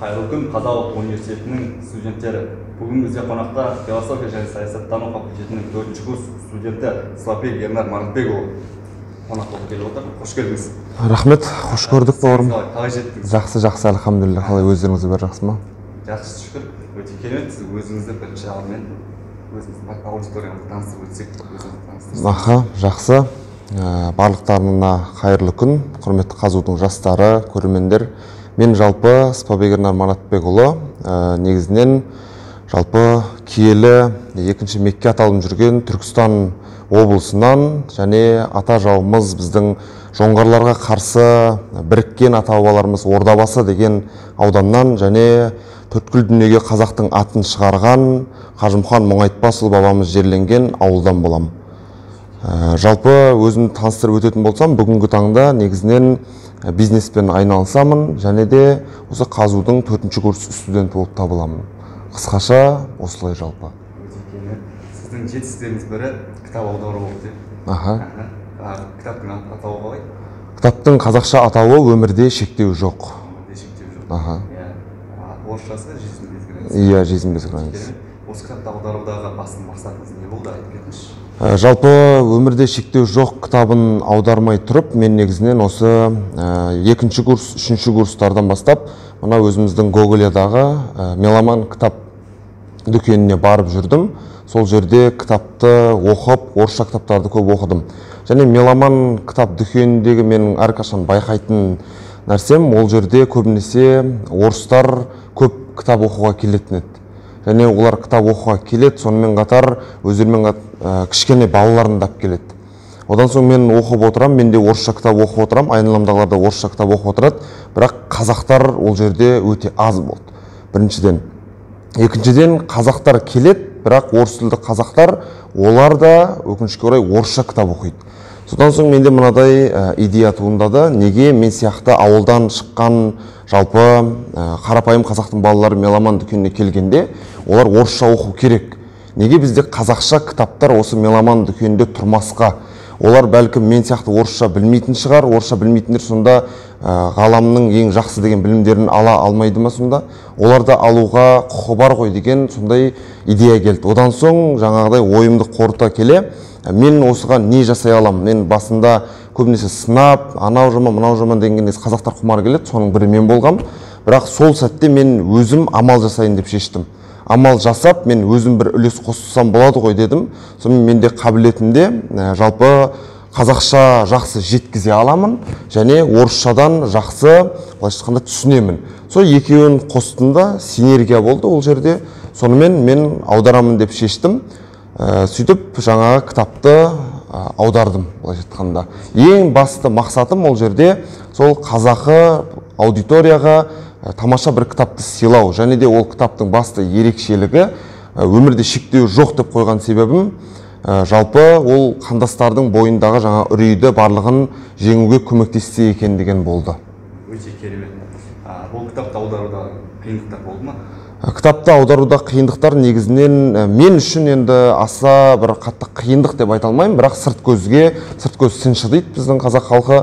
Қайырлы күн, Қазақ ұлттық университетінің студенттері. Бүгін бізде қонақта философия және саясаттану факультетінің 4-ші курс студенті Слапек Ернар Марытбекұлы қонақ болып келіп отыр. Қош келдіңіз. Рахмет, қош көрдік бауырым. Қалай жеттіңіз? Жақсы, альхамдулилля. Қалай өздеріңіз бәрі жақсы ма? Жақсы, шүкір. Өте керемет. Сіз өзіңізді бірінші алдымен өзіміздің аудиторияны таныстырып өтсек, Аха, жақсы. Барлықтарына қайырлы күн, құрметті қазудың жастары, көрермендер. Мен жалпы Слапек Ернар Марытбекұлы, негізінен жалпы киелі екінші Мекке аталып жүрген Түркістан облысынан және ата жауымыз біздің жоңғарларға қарсы біріккен ата бабаларымыз Ордабасы деген ауданнан және төрткүл дүниеге қазақтың атын шығарған Қажымұқан Мұңайтпасұлы бабамыз жерленген ауылдан болам. Жалпы өзімді таныстырып өтетін болсам, бүгінгі таңда негізінен бизнеспен айналысамын және де осы қазудың 4-ші курс студенті болып табыламын. Қысқаша осылай жалпы. Сіздің жетістіктеріңіз бірі кітап аудару болды. Кітаптың атауы қалай? Кітаптың қазақша атауы «Өмірде шектеу жоқ». Орысшасы «Жизнь без границ». Иә, «Жизнь без границ». Осы кітапты аударудағы басты мақсатыңыз не болды, айтып кетіңізші? Жалпы «Өмірде шектеу жоқ» кітабын аудармай тұрып, мен негізінен осы 2-ші курс, 3-ші курстардан бастап, мына өзіміздің Гоголядағы Меломан кітап дүкеніне барып жүрдім. Сол жерде кітапты оқып, орысша кітаптарды көп оқыдым. Және Меломан кітап дүкеніндегі менің әрқашан байқайтын нәрсем, ол жерде көбінесе орыстар көп кітап оқуға келетін еді. Және олар кітап оқуға келеді, сонымен қатар өздерімен кішкене балаларын да келеді. Одан соң мен оқып отырам, мен де орысша кітап оқып отырам, айналамдағылар да орысша кітап оқып отырады, бірақ қазақтар ол жерде өте аз болды. Біріншіден. Екіншіден, қазақтар келеді, бірақ орыс тілді қазақтар, олар да өкінішке орай орысша кітап оқиды. Содан соң менде мынадай идея туындады, неге мен сияқты ауылдан шыққан жалпы қарапайым қазақтың балалары Меломан дүкеніне келгенде, олар орысша оқу керек. Неге бізде қазақша кітаптар осы Меломан дүкенінде тұрмасқа? Олар бәлкім мен сияқты орысша білмейтін шығар, орысша білмейтіндер сонда ғаламның ең жақсы деген білімдерін ала алмайды ма сонда? Оларда алуға құқы бар ғой деген сондай идея келді. Одан соң жаңағыдай ойымды қорыта келе, мен осыған не жасай аламын? Мен басында көбінесе сынап, анау жаман, мынау жаман дегенде қазақтар құмар келеді, соның бірі мен болғам. Бірақ сол сәтте мен өзім амал жасайын деп шештім. Амал жасап, мен өзім бір үлес қоссам болады ғой дедім. Сонымен менде қабілетімде жалпы қазақша жақсы жеткізе аламын және орысшадан жақсы былайша түсінемін. Сол екеуін қостында синергия болды ол жерде. Сонымен мен аударамын деп шештім. Сөйтіп жаңағы кітапты аудардым былайша айтқанда. Ең басты мақсатым ол жерде сол қазақы аудиторияға тамаша бір кітапты сыйлау, және де ол кітаптың басты ерекшелігі өмірде шектеу жоқ деп қойған себебім жалпы ол қандастардың бойындағы жаңа үрейді барлығын жеңуге көмектессе екен деген болды. Өте керемет. Бұл кітапты аударуда қиындықтар болды ма? Кітапты аударуда қиындықтар негізінен мен үшін енді аса бір қатты қиындық деп айта алмаймын, бірақ сырт көз сыншы дейді біздің қазақ халқы.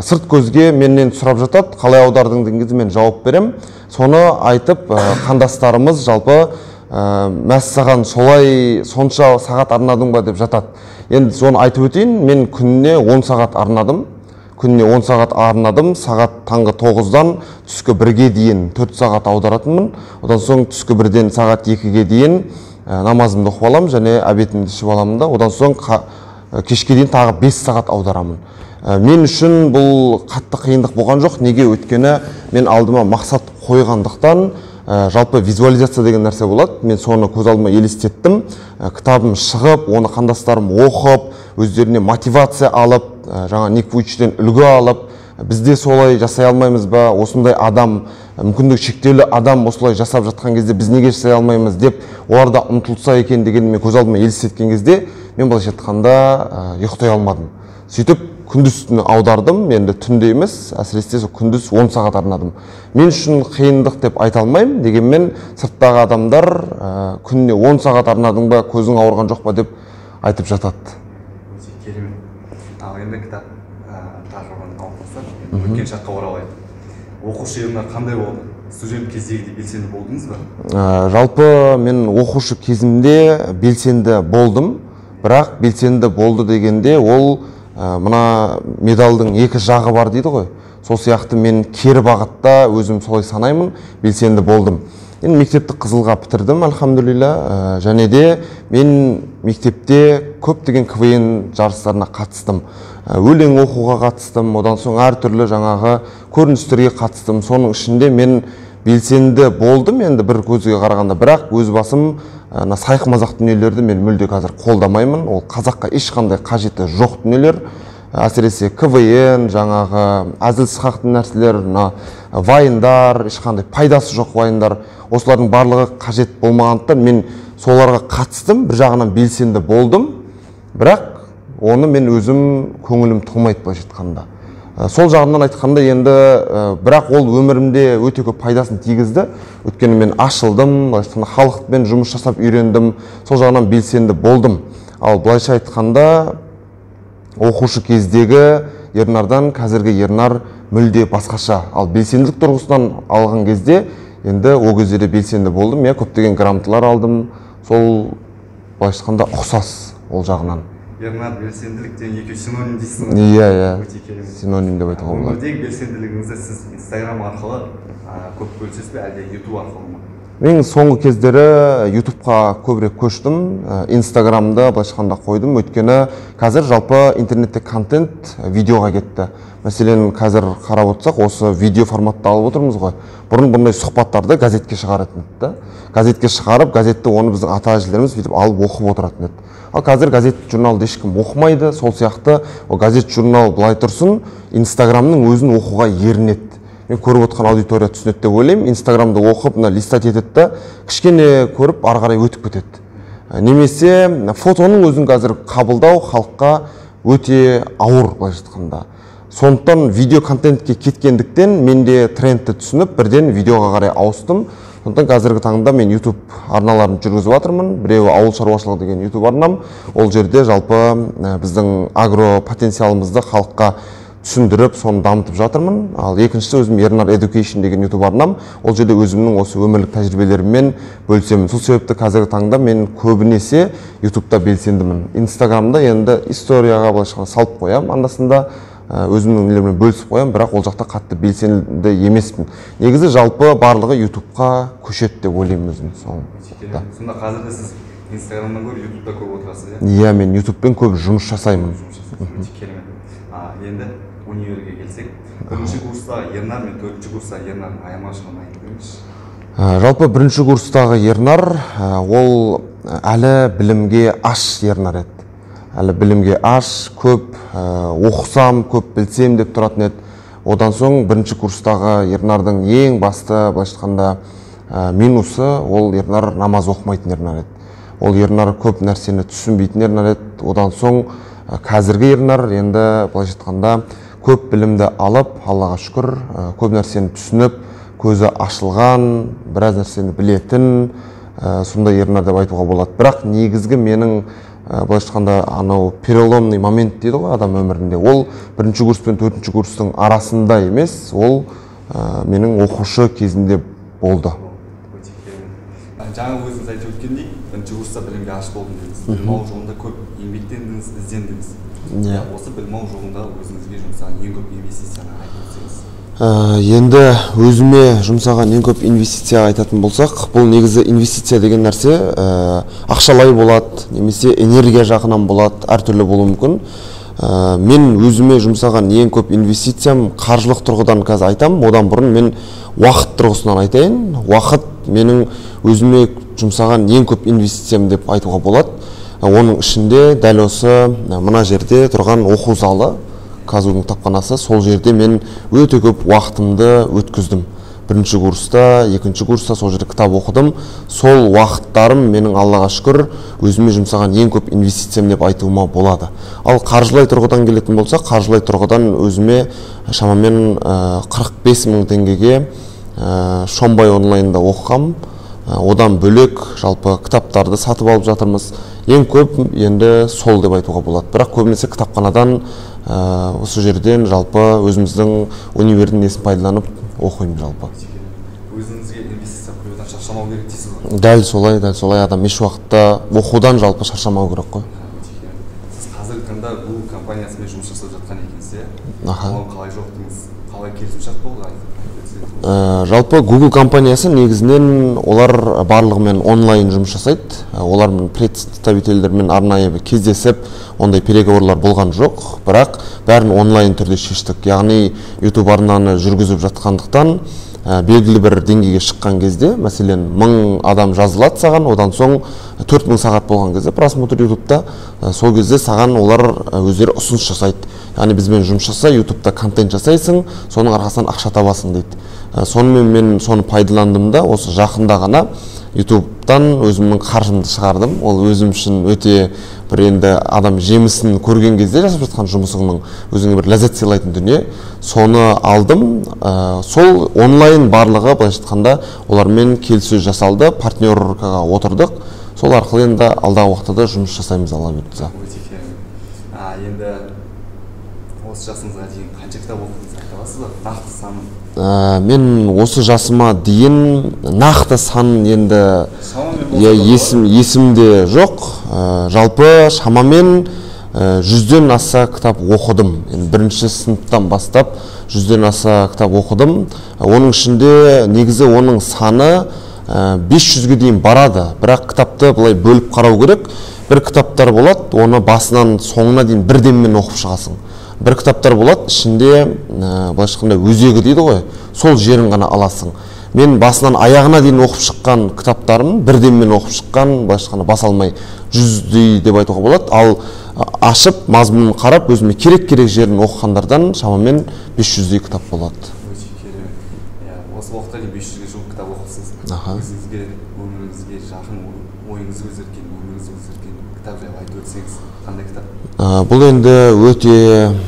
Сырт көзге менен сұрап жатады, қалай аудардың деген кезде мен жауап берем. Соны айтып, қандастарымыз жалпы мәссаған солай сонша сағат арнадың ба деп жатады. Енді соны айтып өтейін, мен күніне 10 сағат арнадым. Күніне 10 сағат арнадым, сағат таңғы 9-дан түскі 1-ге дейін 4 сағат аударатынмын. Одан соң түскі 1-ден сағат 2-ге дейін намазымды оқып аламын және обедімді ішіп аламын да. Одан соң кешке дейін тағы 5 сағат аударамын. Мен үшін бұл қатты қиындық болған жоқ. Неге? Өйткені мен алдыма мақсат қойғандықтан жалпы визуализация деген нәрсе болады. Мен соны көз алдыма елестеттім. Кітабым шығып, оны қандастарым оқып, өздеріне мотивация алып, жаңа Ник Вуйчичтен үлгі алып, бізде солай жасай алмаймыз ба? Осындай адам, мүмкіндігі шектеулі адам осылай жасап жатқан кезде біз неге жасай алмаймыз деп, олар да ұмтылса екен деген мен көз алдыма елестеткен кезде, мен былайша айтқанда ұйықтай алмадым. Сөйтіп күндіз түні аудардым, енді түнде емес, әсіресе күндіз 10 сағат арнадым. Мен үшін қиындық деп айта алмаймын, дегенмен сырттағы адамдар күніне 10 сағат арнадың ба, көзің ауырған жоқ па деп айтып жатады. Өте керемет. Ал енді кітап тақырыбын алып тастап, өткен шаққа оралайық. Оқушы жылдар қандай болды? студент кездегідей белсенді болдыңыз ба? Жалпы мен оқушы кезімде белсенді болдым, бірақ белсенді болды дегенде ол мына медалдың екі жағы бар дейді ғой. Сол сияқты мен кері бағытта өзім солай санаймын, белсенді болдым. Мен мектепті қызылға бітірдім, альхамдулилля, және де мен мектепте көптеген КВН жарыстарына қатыстым. Өлең оқуға қатыстым, одан соң әртүрлі жаңағы көріністерге қатыстым. Соның ішінде мен белсенді болдым енді бір көзге қарағанда, бірақ өз басым сайқы мазақ дүниелерді мен мүлде қазір қолдамаймын. Ол қазаққа ешқандай қажеті жоқ дүниелер. Әсіресе КВН, жаңағы әзіл-сықақты нәрселер, вайындар, ешқандай пайдасы жоқ вайындар, осылардың барлығы қажет болмағандықтан мен соларға қатыстым, бір жағынан белсенді болдым, бірақ оны мен өзім көңілім толмайды былайша айтқанда. Сол жағынан айтқанда енді бірақ ол өмірімде өте көп пайдасын тигізді. Өйткені мен ашылдым, халықпен жұмыс жасап үйрендім, сол жағынан белсенді болдым. Ал былайша айтқанда оқушы кездегі Ернардан қазіргі Ернар мүлде басқаша. Ал белсенділік тұрғысынан алған кезде енді ол кезде де белсенді болдым, көптеген грамоталар алдым. Сол былайша айтқанда ұқсас ол жағынан. Ернар белсенділіктен екеуі синоним дейсің. Иә, синоним деп айтуға болады. Өмірдегі белсенділігіңізді сіз Инстаграм арқылы көп бөлісесіз бе, әлде YouTube арқылы ма? Мен соңғы кездері YouTube'қа көбірек көштім, Инстаграмда былайша айтқанда қойдым, өйткені қазір жалпы интернетте контент видеоға кетті. Мәселен, қазір қарап отырсақ, осы видео форматта алып отырмыз ғой. Бұрын бұндай сұхбаттарды газетке шығаратын еді. Газетке шығарып, газетті оны біздің ата-әжелеріміз бүйтіп алып оқып отыратын еді. Ал қазір газет журналды ешкім оқымайды, сол сияқты ол газет журнал былай тұрсын, Инстаграмның өзін оқуға ерінеді. Мен көріп отқан аудитория түсінеді деп ойлаймын. Инстаграмды оқып, листать етеді, кішкене көріп, ары қарай өтіп кетеді. Немесе фотоның өзін қазір қабылдау халыққа өте ауыр былайша айтқанда. Сондықтан видео контентке кеткендіктен мен де трендті түсініп, бірден видеоға қарай ауыстым. Сондықтан қазіргі таңда мен YouTube арналарын жүргізіп жатырмын. Біреуі ауыл шаруашылығы деген YouTube арнам. Ол жерде жалпы біздің агро потенциалымызды халыққа түсіндіріп, соны дамытып жатырмын. Ал екіншісі өзім Ернар Education деген YouTube арнам. Ол жерде өзімнің осы өмірлік тәжірибелеріммен бөлісемін. Сол себепті қазіргі таңда мен көбінесе YouTube'да белсендімін. Инстаграмда енді историяға былайша салып қоямын, андасында өзімнің нелермен бөлісіп қоямын, бірақ ол жақта қатты белсенді емеспін. Негізі жалпы барлығы YouTube'қа көшеді деп ойлаймын өзім. Сонда қазір де сіз Инстаграмнан гөрі YouTube'да көп отырасыз, иә? Иә, мен YouTube'пен көп жұмыс жасаймын. Енді универге келсек, бірінші курстағы Ернар мен төртінші курстағы Ернардың айырмашылығын айтып беріңізші. Жалпы бірінші курстағы Ернар ол әлі білімге аш Ернар еді. Әлі білімге аш, көп оқысам, көп білсем деп тұратын еді. Одан соң бірінші курстағы Ернардың ең басты былайша айтқанда минусы ол Ернар намаз оқымайтын Ернар еді. Ол Ернар көп нәрсені түсінбейтін Ернар еді. Одан соң қазіргі Ернар енді былайша айтқанда көп білімді алып, Аллаға шүкір, көп нәрсені түсініп, көзі ашылған, біраз нәрсені білетін, сондай Ернар деп айтуға болады. Бірақ негізгі менің былайша айтқанда анау переломный момент дейді ғой адам өмірінде. Ол бірінші курс пен төртінші курстың арасында емес, ол менің оқушы кезінде болды. Жаңа өзіңіз айтып өткендей, бірінші курста білімге аш болдым дедіңіз. Білім алу жолында көп еңбектендіңіз, іздендіңіз. Осы білім алу жолында өзіңізге жұмсаған ең көп инвестицияны айтып өтсеңіз. Енді өзіме жұмсаған ең көп инвестицияға айтатын болсақ, бұл негізі инвестиция деген нәрсе ақшалай болады, немесе энергия жағынан болады, әртүрлі болуы мүмкін. Мен өзіме жұмсаған ең көп инвестициям қаржылық тұрғыдан қазір айтам, одан бұрын мен уақыт тұрғысынан айтайын. Уақыт менің өзіме жұмсаған ең көп инвестициям деп айтуға болады. Оның ішінде дәл осы мына жерде тұрған оқу залы, Казудың кітапханасы, сол жерде мен өте көп уақытымды өткіздім. Бірінші курста, екінші курста сол жерде кітап оқыдым. Сол уақыттарым менің Аллаға шүкір өзіме жұмсаған ең көп инвестициям деп айтуыма болады. Ал қаржылай тұрғыдан келетін болсақ, қаржылай тұрғыдан өзіме шамамен 45 мың теңгеге Шомбай онлайнда оқығам. Одан бөлек жалпы кітаптарды сатып алып жатырмыз. Ең көп енді сол деп айтуға болады. Бірақ көбінесе кітапханадан осы жерден жалпы өзіміздің универдің несін пайдаланып оқимын жалпы. кітап оқудан шаршамау керек дейсіз ғой? Дәл солай адам еш уақытта оқудан жалпы шаршамау керек қой. Сіз қазіргі таңда Google компаниясымен жұмыс жасап жатқан екенсіз, иә? Аха. Оған қалай жоқтыңыз? Қалай келісімшарт болды? Жалпы Google компаниясы негізінен олар барлығымен онлайн жұмыс жасайды. Олармен представительдермен арнайы кездесіп, ондай переговорлар болған жоқ, бірақ бәрін онлайн түрде шештік. Яғни YouTube арнаны жүргізіп жатқандықтан белгілі бір деңгейге шыққан кезде, мәселен 1000 адам жазылады саған, одан соң 4000 сағат болған кезде просмотр YouTube'та, сол кезде саған олар өздері ұсыныс жасайды. Яғни бізбен жұмыс жаса, YouTube'та контент жасайсың, соның арқасынан ақша табасың дейді. Сонымен мен соны пайдаландым да, осы жақында ғана YouTube'тан өзімнің қаржымды шығардым. Ол өзім үшін өте бір енді адам жемісін көрген кезде жасап жатқан жұмысыңның өзіңе бір ләззат сыйлайтын дүние. Соны алдым. Сол онлайн барлығы былайша айтқанда олармен келіссөз жасалды, партнеркаға отырдық. Сол арқылы енді алдағы уақытта да жұмыс жасаймыз, Алла бұйыртса. Енді осы жасыңызға дейін қанша кітап оқыдыңыз, айта аласыз ба? Нақты санын? Мен осы жасыма дейін нақты санын енді есімде жоқ. Жалпы шамамен 100-ден аса кітап оқыдым. Бірінші сыныптан бастап 100-ден аса кітап оқыдым. Оның ішінде негізі оның саны 500-ге дейін барады. Бірақ кітапты былай бөліп қарау керек. Бір кітаптар болады, оны басынан соңына дейін бірденмен оқып шығасың. Бір кітаптар болады, ішінде былайша айтқанда өзегі дейді ғой, сол жерін ғана аласың. Мен басынан аяғына дейін оқып шыққан кітаптарым бірденмен оқып шыққан, былайша айтқанда баса алмай 100-дей деп айтуға болады. Ал ашып, мазмұнын қарап, өзіме керек-керек жерін оқығандардан шамамен 500-дей кітап болады. Осы уақытта 500-ге жуық кітап оқысыз. Өзіңізге, өміріңізге жақын, ойыңызды өзгерткен, өміріңізді өзгерткен кітап жайлы айтып өтсеңіз, қандай кітап? Бұл енді өте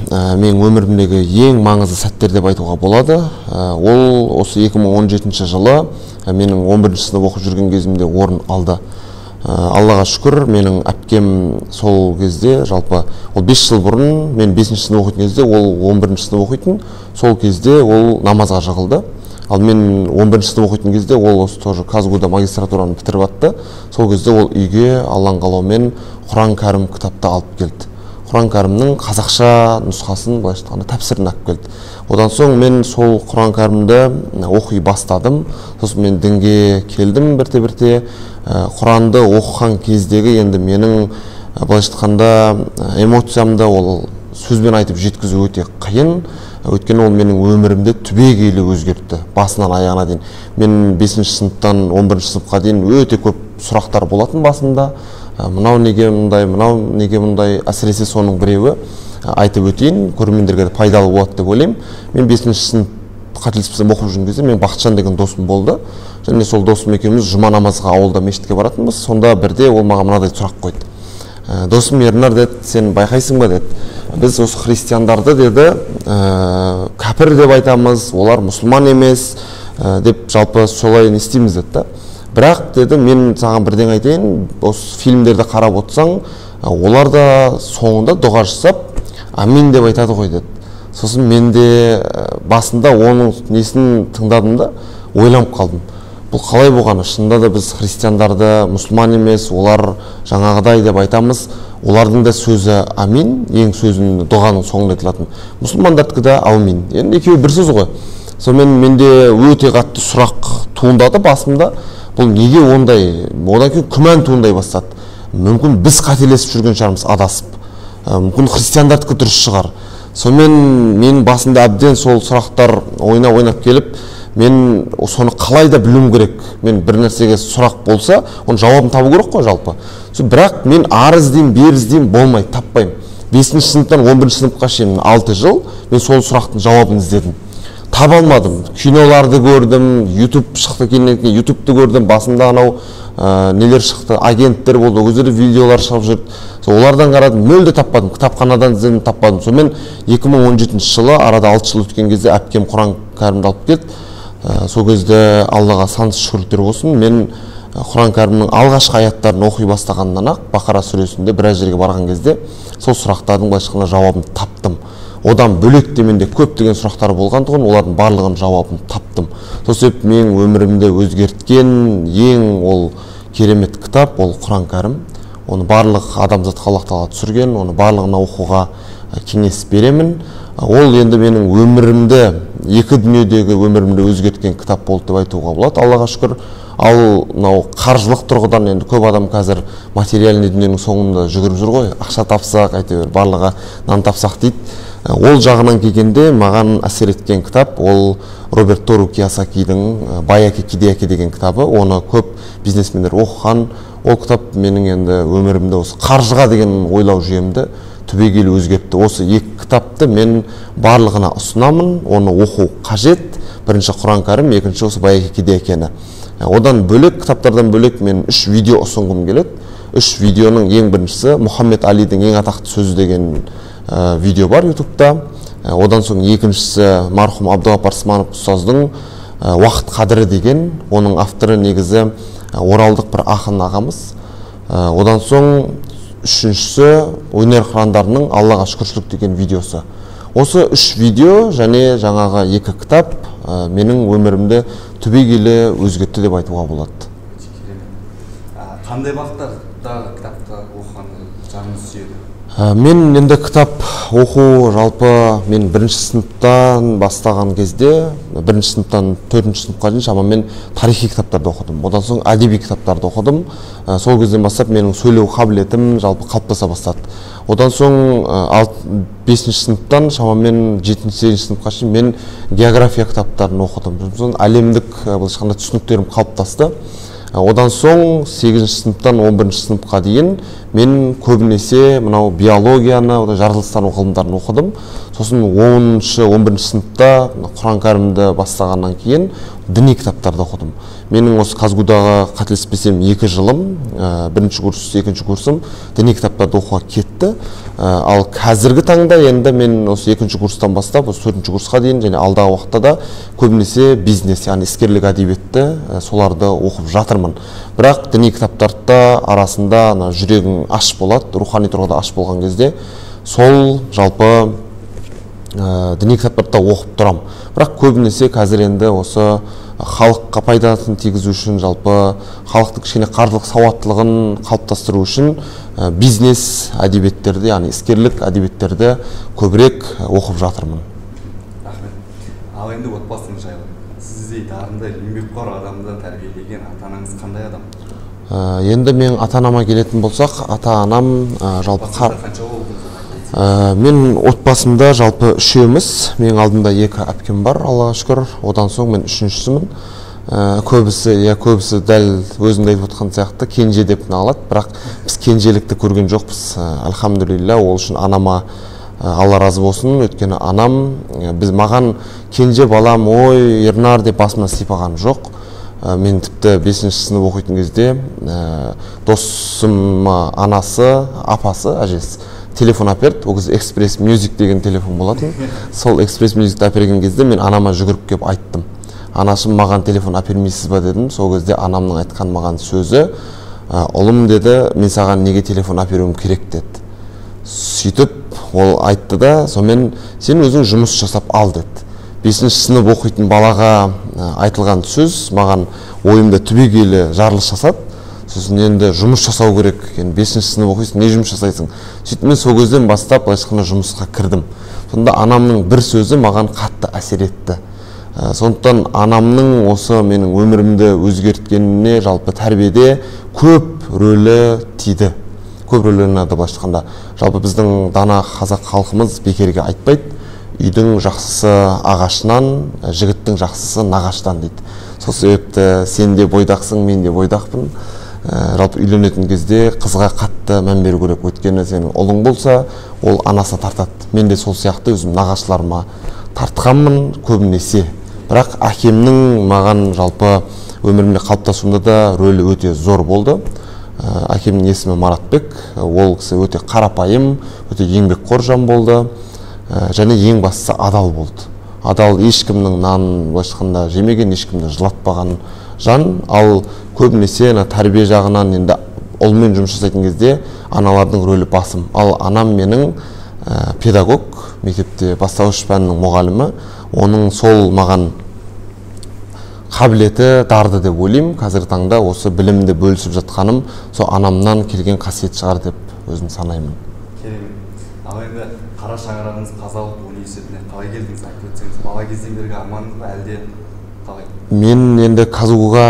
менің өмірімдегі ең маңызды сәттер деп айтуға болады. Ол осы 2017 жылы менің 11-ші сынып оқып жүрген кезімде орын алды. Аллаға шүкір, менің әпкем сол кезде, жалпы ол 5 жыл бұрын, мен 5-ші сынып оқитын кезде, ол 11-ші сынып оқитын, сол кезде ол намазға жығылды. Ал мен 11-ші сынып оқитын кезде ол осы тоже Казгуда магистратураны бітіріп атты. Сол кезде ол үйге Алланың қалауымен Құран кәрім кітапты алып келді. Құран кәрімнің қазақша нұсқасын былайша айтқанда тәпсірін алып келді. Одан соң мен сол Құран кәрімді оқи бастадым. Сосын мен дінге келдім бірте-бірте. Құранды оқыған кездегі енді менің былайша айтқанда эмоциямды ол сөзбен айтып жеткізу өте қиын. Өйткені ол менің өмірімді түбегейлі өзгертті, басынан аяғына дейін. Мен 5-ші сыныптан 11-ші сыныпқа дейін өте көп сұрақтар болатын басымда. Мынау неге мұндай, әсіресе соның біреуі айтып өтейін, көрермендерге де пайдалы болады деп ойлаймын. Мен 5-ші сынып қателеспесем оқып жүрген кезде мен Бақытжан деген досым болды. Және сол досым екеуміз жұма намазға ауылда мешітке баратынбыз. Сонда бірде ол маған мынадай сұрақ қойды. Досым Ернар деді, сен байқайсың ба деді. Біз осы христиандарды деді, кәпір деп айтамыз, олар мұсылман емес деп жалпы солай не істейміз деді. Бірақ деді, мен саған бірден айтайын, осы фильмдерді қарап отырсаң, олар да соңында дұға жасап, амин деп айтады ғой деді. Сосын мен де басында оның несін тыңдадым да, ойланып қалдым. Бұл қалай болғаны? Шынында да біз христиандарды мұсылман емес, олар жаңағыдай деп айтамыз. Олардың да сөзі амин, ең сөзін дұғаның соңында айтылатын. Мұсылмандардікі да аумин. Енді екеуі бір сөз ғой. Сонымен менде өте қатты сұрақ туындады басымда. Бұл неге ондай? Одан кейін күмән туындай бастады. Мүмкін біз қателесіп жүрген шығармыз, адасып. Мүмкін христиандардікі дұрыс шығар. Сонымен мен басында әбден сол сұрақтар ойнап келіп, мен соны қалай да білуім керек. Мен бір нәрсеге сұрақ болса, оның жауабын табу керек қой жалпы. Бірақ мен ары іздеймін, бері іздеймін, болмайды, таппаймын. 5-ші сыныптан 11-ші сыныпқа шейін 6 жыл мен сол сұрақтың жауабын іздедім. Таба алмадым. Киноларды көрдім, YouTube шықты, кейін YouTube'ты көрдім, басында анау нелер шықты, агенттер болды, өздері видеолар шығып жүрді. Олардан қарадым, мүлде таппадым, кітапханадан іздедім, таппадым. Сонымен 2017 жылы, арада 6 жыл өткен кезде әпкем Құран кәрімді алып келді. Сол кезде Аллаға сансыз шүкірліктер болсын. Мен Құран кәрімнің алғашқы аяттарын оқи бастағаннан ақ Бақара сүресінде біраз жерге барған кезде сол сұрақтардың былайша айтқанда жауабын таптым. одан бөлек те менде көптеген сұрақтар болғандығын олардың барлығын жауабын таптым. Сол себепті менің өмірімді өзгерткен ең ол керемет кітап ол Құран кәрім. Оны барлық адамзатқа Аллах тағала түсірген, оны барлығына оқуға кеңес беремін. Ол енді менің өмірімді, екі дүниедегі өмірімді өзгерткен кітап болды деп айтуға болады, Аллаға шүкір. Ал мынау қаржылық тұрғыдан енді көп адам қазір материальный дүниенің соңында жүгіріп жүр ғой, ақша тапсақ, әйтеуір барлығы нан тапсақ дейді. Ол жағынан келгенде маған әсер еткен кітап ол Роберт Тору Кийосакидің Байаки Кидаяки деген кітабы. Оны көп бизнесмендер оқыған. Ол кітап менің енді өмірімді осы қаржыға деген ойлау жүйемді түбегейлі өзгертті. Осы екі кітапты мен барлығына ұсынамын, оны оқу қажет. Бірінші Құран кәрім, екінші осы Байаки Кидаякині. Одан бөлек, кітаптардан бөлек мен 3 видео ұсынғым келеді. 3 видеоның ең біріншісі Мұхаммед Алидің ең атақты сөзі деген видео бар ютубта. Одан соң екіншісі марқұм Абдуғапар Сманов ұстаздың уақыт қадірі деген, оның авторы негізі оралдық бір ақын ағамыз. Одан соң үшіншісі өнер қырандарының Аллаға шүкіршілік деген видеосы. Осы 3 видео және жаңағы 2 кітап менің өмірімді түбегейлі өзгертті деп айтуға болады. Қандай бағыттардағы кітапты оқығанды жаныңыз сүйеді? Мен енді кітап оқу жалпы мен бірінші сыныптан бастаған кезде, бірінші сыныптан 4-ші сыныпқа дейін шамамен тарихи кітаптарды оқыдым. Одан соң әдеби кітаптарды оқыдым. Сол кезден бастап менің сөйлеу қабілетім жалпы қалыптаса бастады. Одан соң 5-ші сыныптан шамамен 7-8-ші сыныпқа шейін мен география кітаптарын оқыдым. Сосын әлемдік былайша түсініктерім қалыптасты. Одан соң 8-ші сыныптан 11-ші сыныпқа дейін мен көбінесе мынау биологияны, жаратылыстану ғылымдарын оқыдым. Сосын 10-ші, 11-ші сыныпта Құран кәрімді бастағаннан кейін діни кітаптарды оқыдым. Менің осы Казгудағы қателеспесем 2 жылым, 1-ші курс, 2-ші курсым діни кітаптарды оқуға кетті. Ал қазіргі таңда енді мен осы 2-ші курстан бастап, осы 4-ші курсқа дейін және алдағы уақытта да көбінесе бизнес, яғни іскерлік әдебиетті соларды оқып жатырмын. Бірақ діни кітаптарды арасында жүрегің аш болады, рухани тұрғыда аш болған кезде сол жалпы діни кітаптарды оқып тұрам. Бірақ көбінесе қазір енді осы халыққа пайдасын тигізу үшін, жалпы халықтың кішкене қаржылық сауаттылығын қалыптастыру үшін бизнес әдебиеттерді, яғни іскерлік әдебиеттерді көбірек оқып жатырмын. Рахмет. Ал енді отбасыңыз жайлы. Сіздей дарынды, еңбекқор адамды тәрбиелеген ата-анаңыз қандай адам? Енді мен ата-анама келетін болсақ, ата-анам жалпы мен отбасымда жалпы 3-еміз. Менің алдымда 2 әпкем бар, Аллаға шүкір. Одан соң мен 3-шісімін. Көбісі дәл өзіңді айтып отқан сияқты кенже деп алады, бірақ біз кенжелікті көрген жоқпыз. Альхамдулилля, ол үшін анама Алла разы болсын. Өйткені анам маған кенже балам, ой, Ернар деп басымнан сипаған жоқ. Мен тіпті 5-ші сынып оқитын кезде досым анасы, апасы, әжесі телефон әперді. Ол кезде Express Music деген телефон болатын. Сол Express Musicті әперген кезде мен анама жүгіріп кеп айттым. Анашым, маған телефон әпермейсіз ба дедім. Сол кезде анамның айтқан маған сөзі, ұлым деді, мен саған неге телефон әперуім керек деді. Сөйтіп ол айтты да, сонымен сен өзің жұмыс жасап ал деді. 5-ші сынып оқитын балаға айтылған сөз маған ойымда түбегейлі жарылыс жасады. Сосын енді жұмыс жасау керек. 5-ші сынып оқисың, не жұмыс жасайсың? Сөйтіп мен сол кезден бастап жұмысқа кірдім. Сонда анамның бір сөзі маған қатты әсер етті. Сондықтан анамның осы менің өмірімді өзгерткеніне жалпы тәрбиеде көп рөлі тиді. Көп рөлі ойнады былайша айтқанда. Жалпы біздің дана қазақ халқымыз бекерге айтпайды. Үйдің жақсысы ағашынан, жігіттің жақсысы нағаштан дейді. Сол себепті сен де бойдақсың, мен де бойдақпын. Жалпы үйленетін кезде қызға қатты мән беру керек. Өйткені сенің ұлың болса, ол анасына тартады. Мен де сол сияқты өзім нағашыларыма тартқанмын көбінесе. Бірақ әкемнің маған жалпы өмірімде қалыптасуымда да рөлі өте зор болды. Әкемнің есімі Маратбек. Ол кісі өте қарапайым, өте еңбекқор жан болды. Және ең бастысы адал болды. Адал, ешкімнің нанын былайша жемеген, ешкімді жылатпаған жан. Ал көбінесе тәрбие жағынан енді ұлмен жұмыс жасайтын кезде аналардың рөлі басым. Ал анам менің педагог, мектепте бастауыш пәнінің мұғалімі. Оның сол маған қабілеті дарды деп ойлаймын. Қазіргі таңда осы білімді бөлісіп жатқаным сол анамнан келген қасиет шығар деп өзім санаймын. Керемет. Ал енді қара шаңырағыңыз Қазақ ұлттық университетіне қалай келдіңіз айтып өтсеңіз, бала кезден бергі арманыңыз ба әлде қалай? Мен енді Казгуға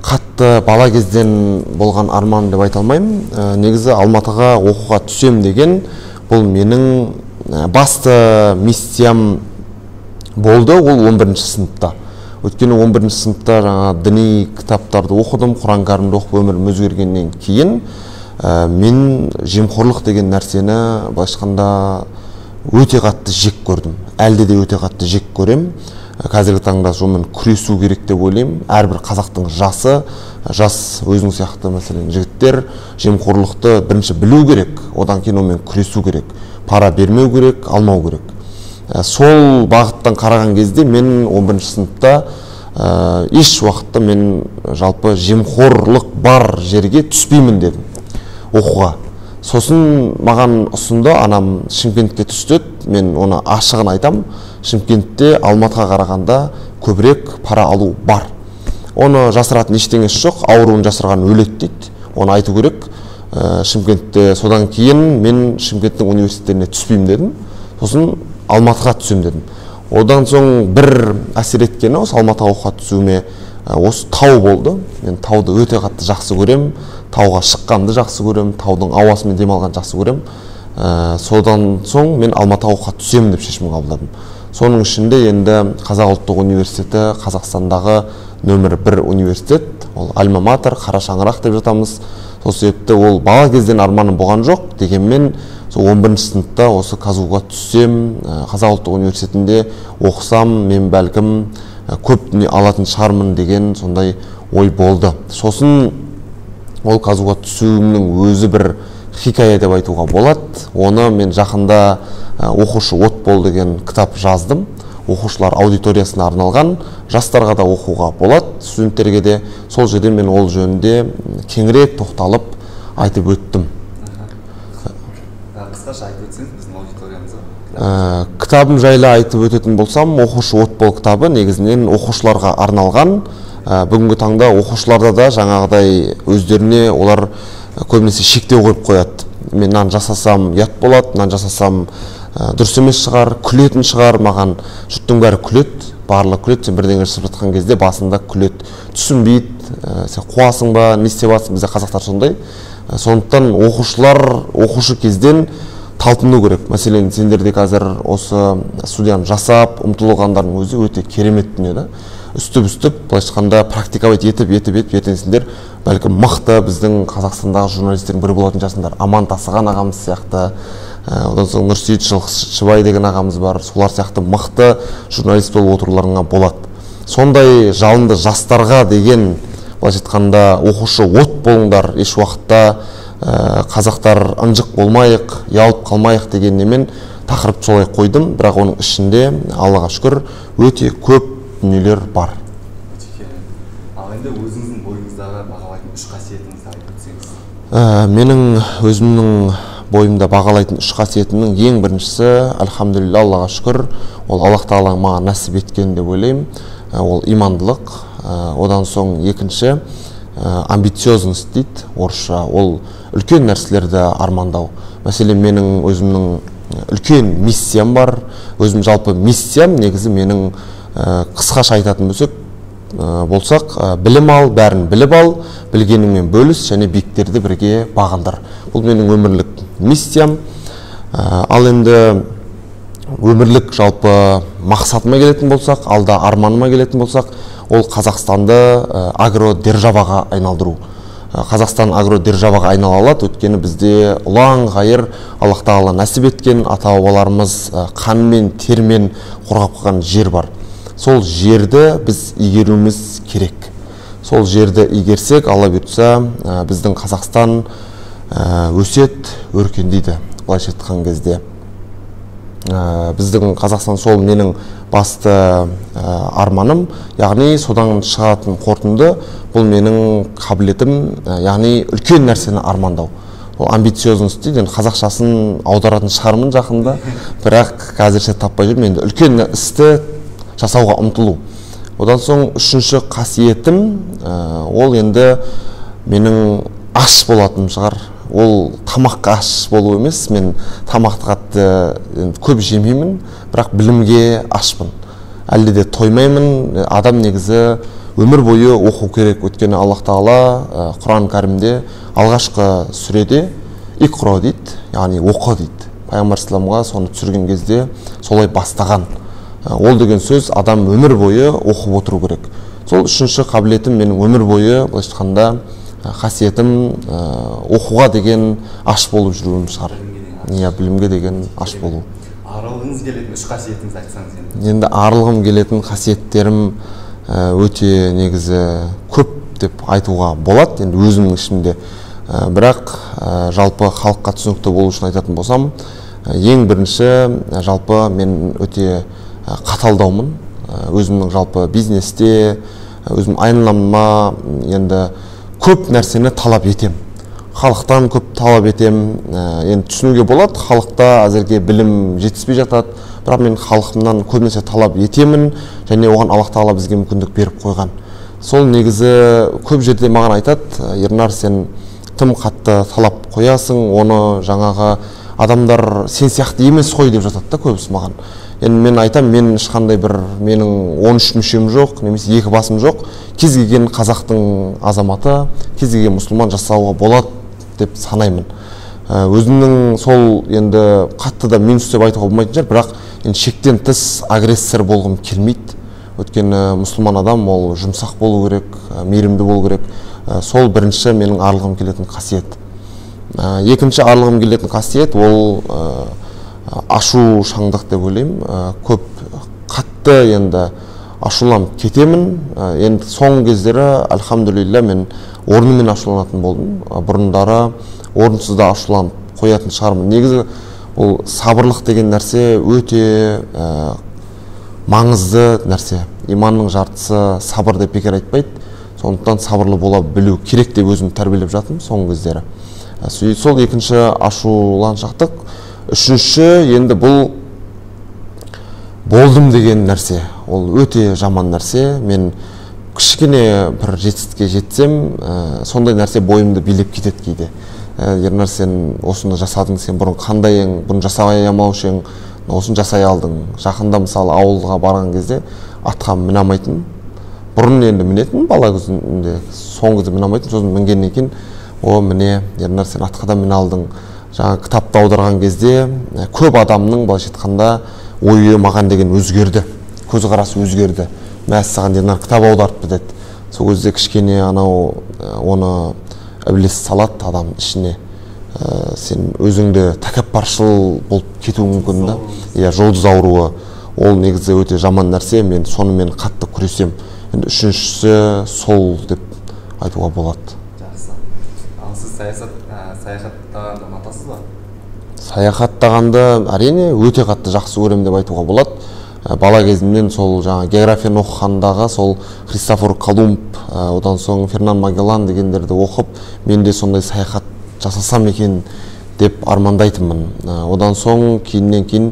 қатты бала кезден болған арман деп айта алмаймын. Негізі Алматыға оқуға түсем деген бұл менің басты миссиям болды. Ол 11-ші сыныпта. Өйткені 11-ші сыныпта жаңа діни кітаптарды оқыдым, Құран кәрімді оқып өмірім өзгергеннен кейін мен жемқорлық деген нәрсені былайша айтқанда өте қатты жек көрдім. Әлде де өте қатты жек көрем. Қазіргі таңда сонымен күресу керек деп ойлаймын. Әрбір қазақтың жас өзінің сияқты мәселен жігіттер жемқорлықты бірінші білу керек, одан кейін онымен күресу керек. Пара бермеу керек, алмау керек. Сол бағыттан қараған кезде мен 11-ші сыныпта еш уақытта мен жалпы жемқорлық бар жерге түспеймін дедім оқуға. Сосын маған ұсынды, анам Шымкентке түсті, мен оны ашығын айтам. Шымкентте Алматыға қарағанда көбірек пара алу бар. Оны жасыратын ештеңесі жоқ, ауруын жасырған өледі дейді. Оны айту керек. Шымкентте содан кейін мен Шымкенттің университеттеріне түспеймін дедім. Сосын Алматыға түсем дедім. Одан соң бір әсер еткені осы Алматыға оқуға түсуіме осы тау болды. Мен тауды өте қатты жақсы көрем. Тауға шыққанды жақсы көрем, таудың ауасымен демалған жақсы көрем. Содан соң мен Алматыға оқуға түсемін деп шешім қабылдадым. Соның ішінде енді Қазақ ұлттық университеті Қазақстандағы нөмір 1 университет, ол альма-матер, қара шаңырақ деп жатамыз. Сол себепті ол бала кезден арманым болған жоқ, дегенмен сол 11-ші сыныпта осы Казгуға түссем, Қазақ ұлттық университетінде оқысам, мен бәлкім көп дүние алатын шығармын деген сондай ой болды. Сосын ол Казгуға түсуімнің өзі бір хикая деп айтуға болады. Оны мен жақында оқушы от бол деген кітап жаздым. Оқушылар аудиториясына арналған, жастарға да оқуға болады, студенттерге де. Сол жерде мен ол жөнінде кеңірек тоқталып айтып өттім. Қысқаша айтып өтсеңіз біздің аудиториямызға. Кітабым жайлы айтып өтетін болсам, оқушы от бол кітабы негізінен оқушыларға арналған. Бүгінгі таңда оқушыларда да жаңағыдай өздеріне олар көбінесе шектеу қойып қояды. Мен мынаны жасасам ұят болады, мынаны жасасам дұрыс емес шығар, күлетін шығар, маған жұрттың бәрі күледі, барлығы күледі. Сен бірдеңе жасап жатқан кезде басында күледі, түсінбейді, сен қуасың ба, не істеп жатсың, бізде қазақтар сондай. Сондықтан оқушы кезден талпыну керек. Мәселен, сендерде қазір осы студияны жасап, ұмтылғандардың өзі өте керемет дүние. Үстіп, былайша айтқанда практиковать етіп, ертең сендер бәлкім мықты біздің Қазақстандағы журналистердің бірі болатын жасындар. Аман Тасыған ағамыз сияқты, одан соң Нұрсейіт Жылқышыбай деген ағамыз бар. Солар сияқты мықты журналист болып отыруларыңа болады. Сондай жалынды жастарға деген, былайша айтқанда оқушы от болыңдар, еш уақытта қазақтар ынжық болмайық, ұялып қалмайық деген немен тақырыпты солай қойдым. Бірақ оның ішінде Аллаға шүкір өте көп дүниелер бар. Ал енді өзіңіздің бойыңыздағы бағалайтын үш қасиетіңізді айтып өтсеңіз. Менің өзімнің бойымда бағалайтын үш қасиетімнің ең біріншісі, альхамдулилля, Аллаға шүкір, ол Аллах Тағала маған нәсіп еткен деп ойлаймын. Ол имандылық. Одан соң екінші амбициозность дейді орысша. Ол үлкен нәрселерді армандау. Мәселен, менің өзімнің үлкен миссиям бар. Өзім жалпы миссиям негізі менің қысқаша айтатын болсақ, білім ал, бәрін біліп ал, білгеніңмен бөліс және биіктерді бірге бағындар. Бұл менің өмірлік миссиям. Ал енді өмірлік жалпы мақсатыма келетін болсақ, алда арманыма келетін болсақ, ол Қазақстанды агродержаваға айналдыру. Қазақстан агродержаваға айнала алады, өйткені бізде ұлан ғайыр Аллах Тағала нәсіп еткен, ата-бабаларымыз қанмен, термен қорғап қалған жер бар. Сол жерді біз игеруіміз керек. Сол жерді игерсек, Алла бұйыртса, біздің Қазақстан өсет, өркендейді. Былайша айтқан кезде біздің Қазақстан сол менің басты арманым, яғни содан шығатын қорытынды бұл менің қабілетім, яғни үлкен нәрсені армандау. ол амбициозность дейді, енді қазақшасын аударатын шығармын жақында, бірақ қазірше таппай жүрмін. Енді үлкен істі жасауға ұмтылу. Одан соң үшінші қасиетім ол енді менің аш болатыным шығар. Ол тамаққа аш болу емес, мен тамақты қатты көп жемеймін, бірақ білімге ашпын. Әлде де тоймаймын. Адам негізі өмір бойы оқу керек. Өйткені Аллах Тағала Құран кәрімде алғашқы сүреде иқро дейді, яғни оқы дейді. Пайғамбар исламға соны түсірген кезде солай бастаған. Ол деген сөз адам өмір бойы оқып отыру керек. Сол үшінші қабілетім менің өмір бойы, былайша айтқанда, қасиетім оқуға деген аш болып жүруім шығар. Білімге деген аш болу. Арылғыңыз келетін үш қасиетіңізді айтсаңыз енді. Енді арылғым келетін қасиеттерім өте негізі көп деп айтуға болады, енді өзімнің ішімде. Бірақ жалпы халыққа түсінікті болу үшін айтатын болсам, ең бірінші жалпы мен өте қаталдаумын. Өзімнің жалпы бизнесте, өзім айналамыма енді көп нәрсені талап етем. Халықтан көп талап етем. Енді түсінуге болады, халықта әзірге білім жетіспей жатады, бірақ мен халқымнан көбінесе талап етемін, және оған Аллах Тағала бізге мүмкіндік беріп қойған. Сол негізі көп жерде маған айтады, Ернар, сен тым қатты талап қоясың, оны жаңағы адамдар сен сияқты емес қой деп жатады да көбісі маған. Енді мен айтам, мен ешқандай бір менің 13 мүшем жоқ, немесе 2 басым жоқ. Кез келген қазақтың азаматы, кез келген мұсылман жасауға болады деп санаймын. Өзімнің сол енді қатты да минус деп айтуға болмайтын шығар, бірақ енді шектен тыс агрессор болғым келмейді. Өйткені мұсылман адам ол жұмсақ болу керек, мейірімді болу керек. Сол бірінші менің арылғым келетін қасиет. Екінші арылғым келетін қасиет ол ашу шаңдық деп ойлаймын. Көп қатты енді ашуланып кетемін. Енді соңғы кездері альхамдулилля мен орнымен ашуланатын болдым. Бұрындары орынсызда ашуланып қоятын шығармын. Негізі ол сабырлық деген нәрсе өте маңызды нәрсе. Иманның жартысы сабыр деп бекер айтпайды. Сондықтан сабырлы бола білу керек деп өзім тәрбиелеп жатырмын соңғы кездері. Сол екінші ашуланшақтық. Үшінші енді бұл болдым деген нәрсе. Ол өте жаман нәрсе. Мен кішкене бір жетістікке жетсем, сондай нәрсе бойымды билеп кетеді кейде. Ернар, сен осыны жасадың, сен бұрын қандай ең, бұны жасай алмаушы ең, осыны жасай алдың. Жақында мысалы ауылға барған кезде атқа міне алмайтын. Бұрын енді мінетін бала күзінде, соңғы кезде міне алмайтын. Сосын мінгеннен кейін, о міне Ернар, сен атқа да міне алдың. Жаңа кітапты аударған кезде көп адамның былайша айтқанда ойы маған деген өзгерді. Көзқарасы өзгерді. Мәссаған Ернар кітап аударыпты деді. Сол кезде кішкене анау оны ібіліс салады адам ішіне. Сен өзіңді тәкаппаршыл болып кетуі мүмкін да. Жұлдыз ауруы. Ол негізі өте жаман нәрсе. Мен сонымен қатты күресем. Енді үшіншісі сол деп айтуға болады. Жақсы. Ал сіз саяхаттағанды ұнатасыз ба? Саяхаттағанды әрине өте қатты жақсы көремін деп айтуға болады. Бала кезімнен сол жаңа географияны оқығандағы сол Христофор Колумб, одан соң Фернан Магеллан дегендерді оқып, мен де сондай саяхат жасасам екен деп армандайтынмын. Одан соң кейіннен кейін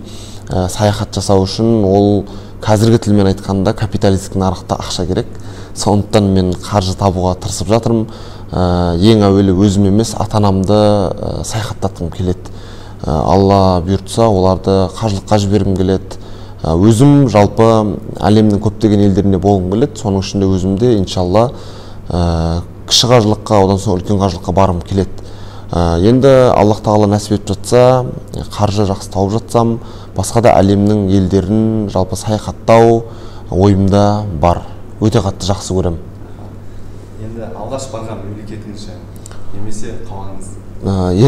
саяхат жасау үшін ол қазіргі тілмен айтқанда капиталистік нарықта ақша керек. Сондықтан мен қаржы табуға тырысып жатырмын. Ең әуелі өзім емес, ата-анамды саяхаттатқым келеді. Алла бұйыртса, оларды қажылыққа жібергім келеді. Өзім жалпы әлемнің көптеген елдеріне болғым келеді. Соның ішінде өзімде иншалла кіші қажылыққа, одан соң үлкен қажылыққа барғым келеді. Енді Аллах Тағала нәсіп етіп жатса, қаржы жақсы тауып жатсам, басқа да әлемнің елдерін жалпы саяхаттау ойымда бар. Өте қатты жақсы көремін. Енді алғаш барған мемлекетіңіз немесе қалаңыз?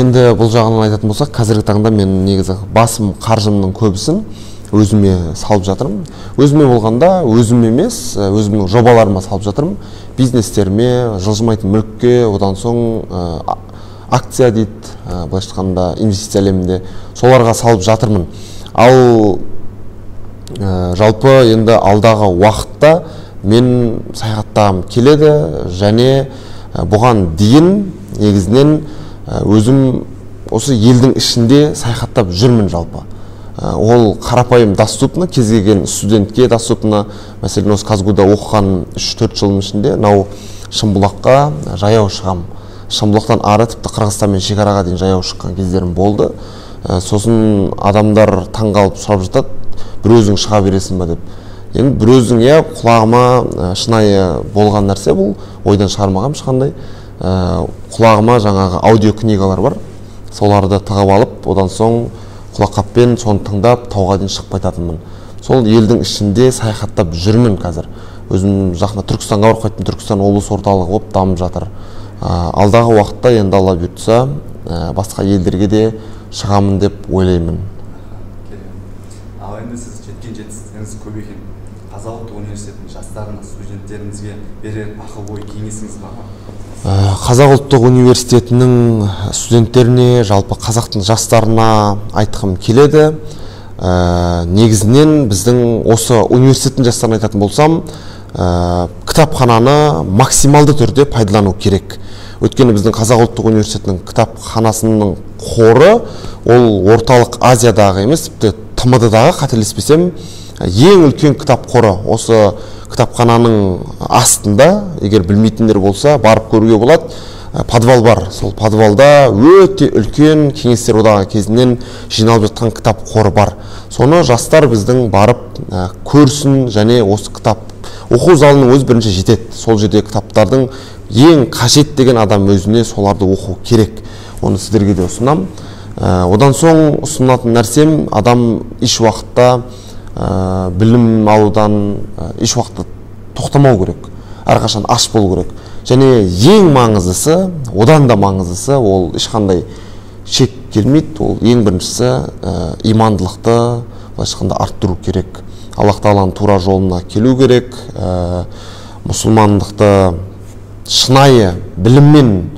Енді бұл жағынан айтатын болсақ, қазіргі таңда мен негізі басым қаржымның көбісін өзіме салып жатырмын. Өзіме болғанда өзім емес, өзімнің жобаларыма салып жатырмын. Бизнестеріме, жылжымайтын мүлікке, одан соң акция дейді, былайша айтқанда инвестиция әлемінде, соларға салып жатырмын. Ал жалпы енді алдағы уақытта мен саяхаттағым келеді, және бұған дейін негізінен өзім осы елдің ішінде саяхаттап жүрмін жалпы. Ол қарапайым доступны, кез келген студентке доступны. Мәселен, осы Казгуда оқыған 3-4 жылдың ішінде мынау Шымбұлаққа жаяу шығам. Шымбұлақтан ары тіпті Қырғызстанмен шекараға дейін жаяу шыққан кездерім болды. Сосын адамдар таңғалып сұрап жатады, бір өзің шыға бересің ба деп. Енді бір өзің, құлағыма шынайы болған нәрсе бұл, ойдан шығармағам ешқандай. Құлағыма жаңағы аудио книгалар бар, соларды тығып алып, одан соң құлаққаппен соны тыңдап тауға дейін шығып қайтатынмын. Сол елдің ішінде саяхаттап жүрмін қазір. Өзім жақында Түркістанға барып қайттым, Түркістан облыс орталығы болып дамып жатыр. Алдағы уақытта енді Алла бұйыртса басқа елдерге де шығамын деп ойлаймын. Ал енді сіз жеткен жетістіктеріңіз көп екен. Қазақ ұлттық университетінің жастарына, студенттеріңізге берер ақыл-ой кеңесіңіз бар ма? Қазақ ұлттық университетінің студенттеріне, жалпы қазақтың жастарына айтқым келеді. Негізінен біздің осы университеттің жастарына айтатын болсам, кітапхананы максималды түрде пайдалану керек. Өйткені біздің Қазақ ұлттық университетінің кітапханасының қоры ол орталық Азиядағы емес, тіпті ТМД-дағы, қателеспесем, ең үлкен кітап қоры. Осы кітапхананың астында, егер білмейтіндер болса, барып көруге болады, подвал бар. Сол подвалда өте үлкен кеңестер одағы кезінен жиналып жатқан кітап қоры бар. Соны жастар біздің барып көрсін, және осы кітап оқу залының өз бірінші жетеді. Сол жерде кітаптардың ең қажет деген адам өзіне соларды оқу керек. Оны сіздерге де ұсынам. Одан соң ұсынатын нәрсем, адам еш уақытта білім алудан еш уақытта тоқтамау керек. Әрқашан аш болу керек. Және ең маңыздысы, одан да маңыздысы, ол ешқандай шек келмейді. Ол ең біріншісі имандылықты былайша арттыру керек. Аллах Тағаланың тура жолына келу керек. Мұсылмандықты шынайы біліммен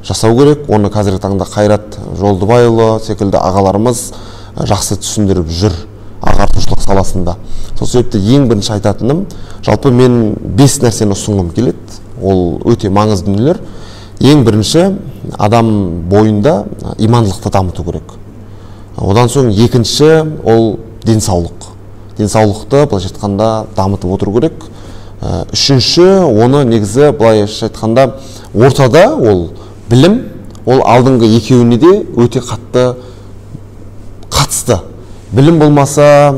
жасау керек. Оны қазіргі таңда Қайрат Жолдыбайұлы секілді ағаларымыз жақсы түсіндіріп жүр ағартушылық саласында. Сол себепті ең бірінші айтатыным, жалпы мен 5 нәрсені ұсынғым келеді. Ол өте маңызды дүниелер. Ең бірінші, адам бойында имандылықты дамыту керек. Одан соң екінші, ол денсаулық. Денсаулықты былайша айтқанда дамытып отыру керек. Үшінші, оны негізі былайша айтқанда ортада ол білім, ол алдыңғы екеуіне де өте қатысты. Білім болмаса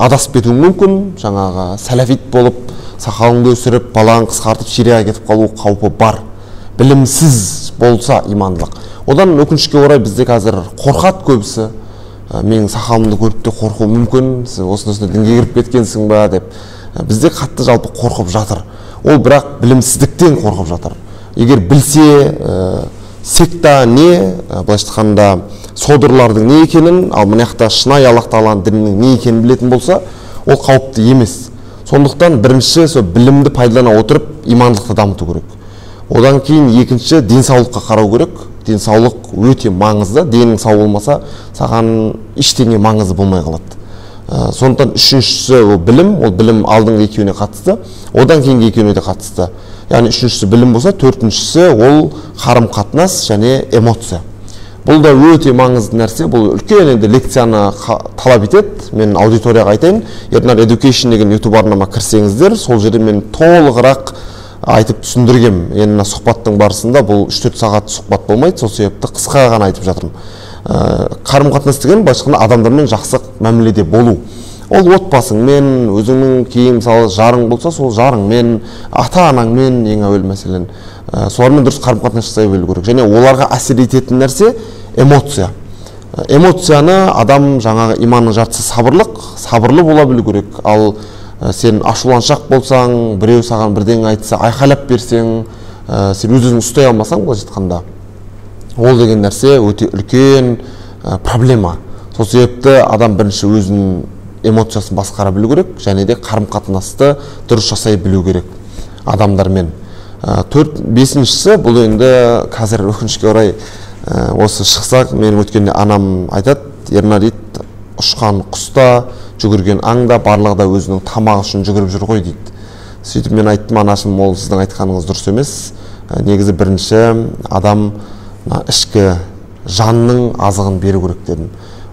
адасып кетуің мүмкін, жаңағы сәләфит болып, сақалыңды өсіріп, балаң қысқартып, ширияға кетіп қалу қаупі бар. Білімсіз болса имандылық. Одан өкінішке орай бізде қазір қорқат көбісі. Менің сақалымды көріп те қорқу мүмкін, сіз осыны дінге кіріп кеткенсің ба деп. Бізде қатты жалпы қорқып жатыр. Ол бірақ білімсіздіктен қорқып жатыр. Егер білсе, секта не, былайша айтқанда содырлардың не екенін, ал мына жақта шынайы Аллах Тағаланың дінінің не екенін білетін болса, ол қауіпті емес. Сондықтан бірінші сол білімді пайдалана отырып имандылықты дамыту керек. Одан кейін екінші денсаулыққа қарау керек. Денсаулық өте маңызды. Денің сау болмаса, саған ештеңе маңызды болмай қалады. Сондықтан үшіншісі ол білім алдыңғы екеуіне қатысты, одан кейінгі екеуіне де қатысты. Яғни үшіншісі білім болса, төртіншісі ол қарым-қатынас және эмоция. Бұл да өте маңызды нәрсе. Бұл үлкен енді лекцияны талап етеді. Мен аудиторияға айтайын, Ернар Education деген YouTube арнама кірсеңіздер, сол жерде мен толығырақ айтып түсіндіргем. Енді сұхбаттың барысында бұл 3-4 сағат сұхбат болмайды, сол себепті қысқа ғана айтып жатырмын. Қарым-қатынас деген басқаны адамдармен жақсы мәміледе болу. Ол отбасыңмен, өзіңнің кейін мысалы жарың болса, сол жарыңмен, ата-анаңмен ең әуелі мәселен, солармен дұрыс қарым-қатынас жасай білу керек. Және оларға әсер ететін нәрсе эмоция. Эмоцияны адам жаңағы иманның жартысы сабырлы бола білу керек. Ал сен ашуланшақ болсаң, біреу саған бірдеңе айтса, айқайлап берсең, сен өзің ұстай алмасаң, былайша айтқанда, ол деген нәрсе өте үлкен проблема. Сол себепті адам бірінші өзінің эмоциясын басқара білу керек, және де қарым-қатынасты дұрыс жасай білу керек адамдармен. Бесіншісі, бұл енді қазір өкінішке орай осы шықсақ, мен өткенде анам айтады, Ернар дейді, ұшқан құста, жүгірген аңда, барлығы да өзінің тамағы үшін жүгіріп жүр ғой дейді. Сөйтіп мен айттым, анашым, ол сіздің айтқаныңыз дұрыс емес. Негізі бірінші адам ішкі жанның азығын беру керек дедім.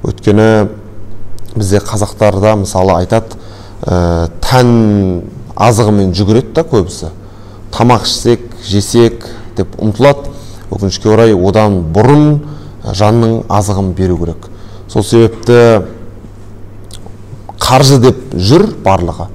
Өйткені бізде қазақтарда мысалы айтады, тән азығымен жүгіреді да көбісі. Тамақ ішсек, жесек деп ұмтылады. Өкінішке орай одан бұрын жанның азығын беру керек. Сол себепті қаржы деп жүр барлығы.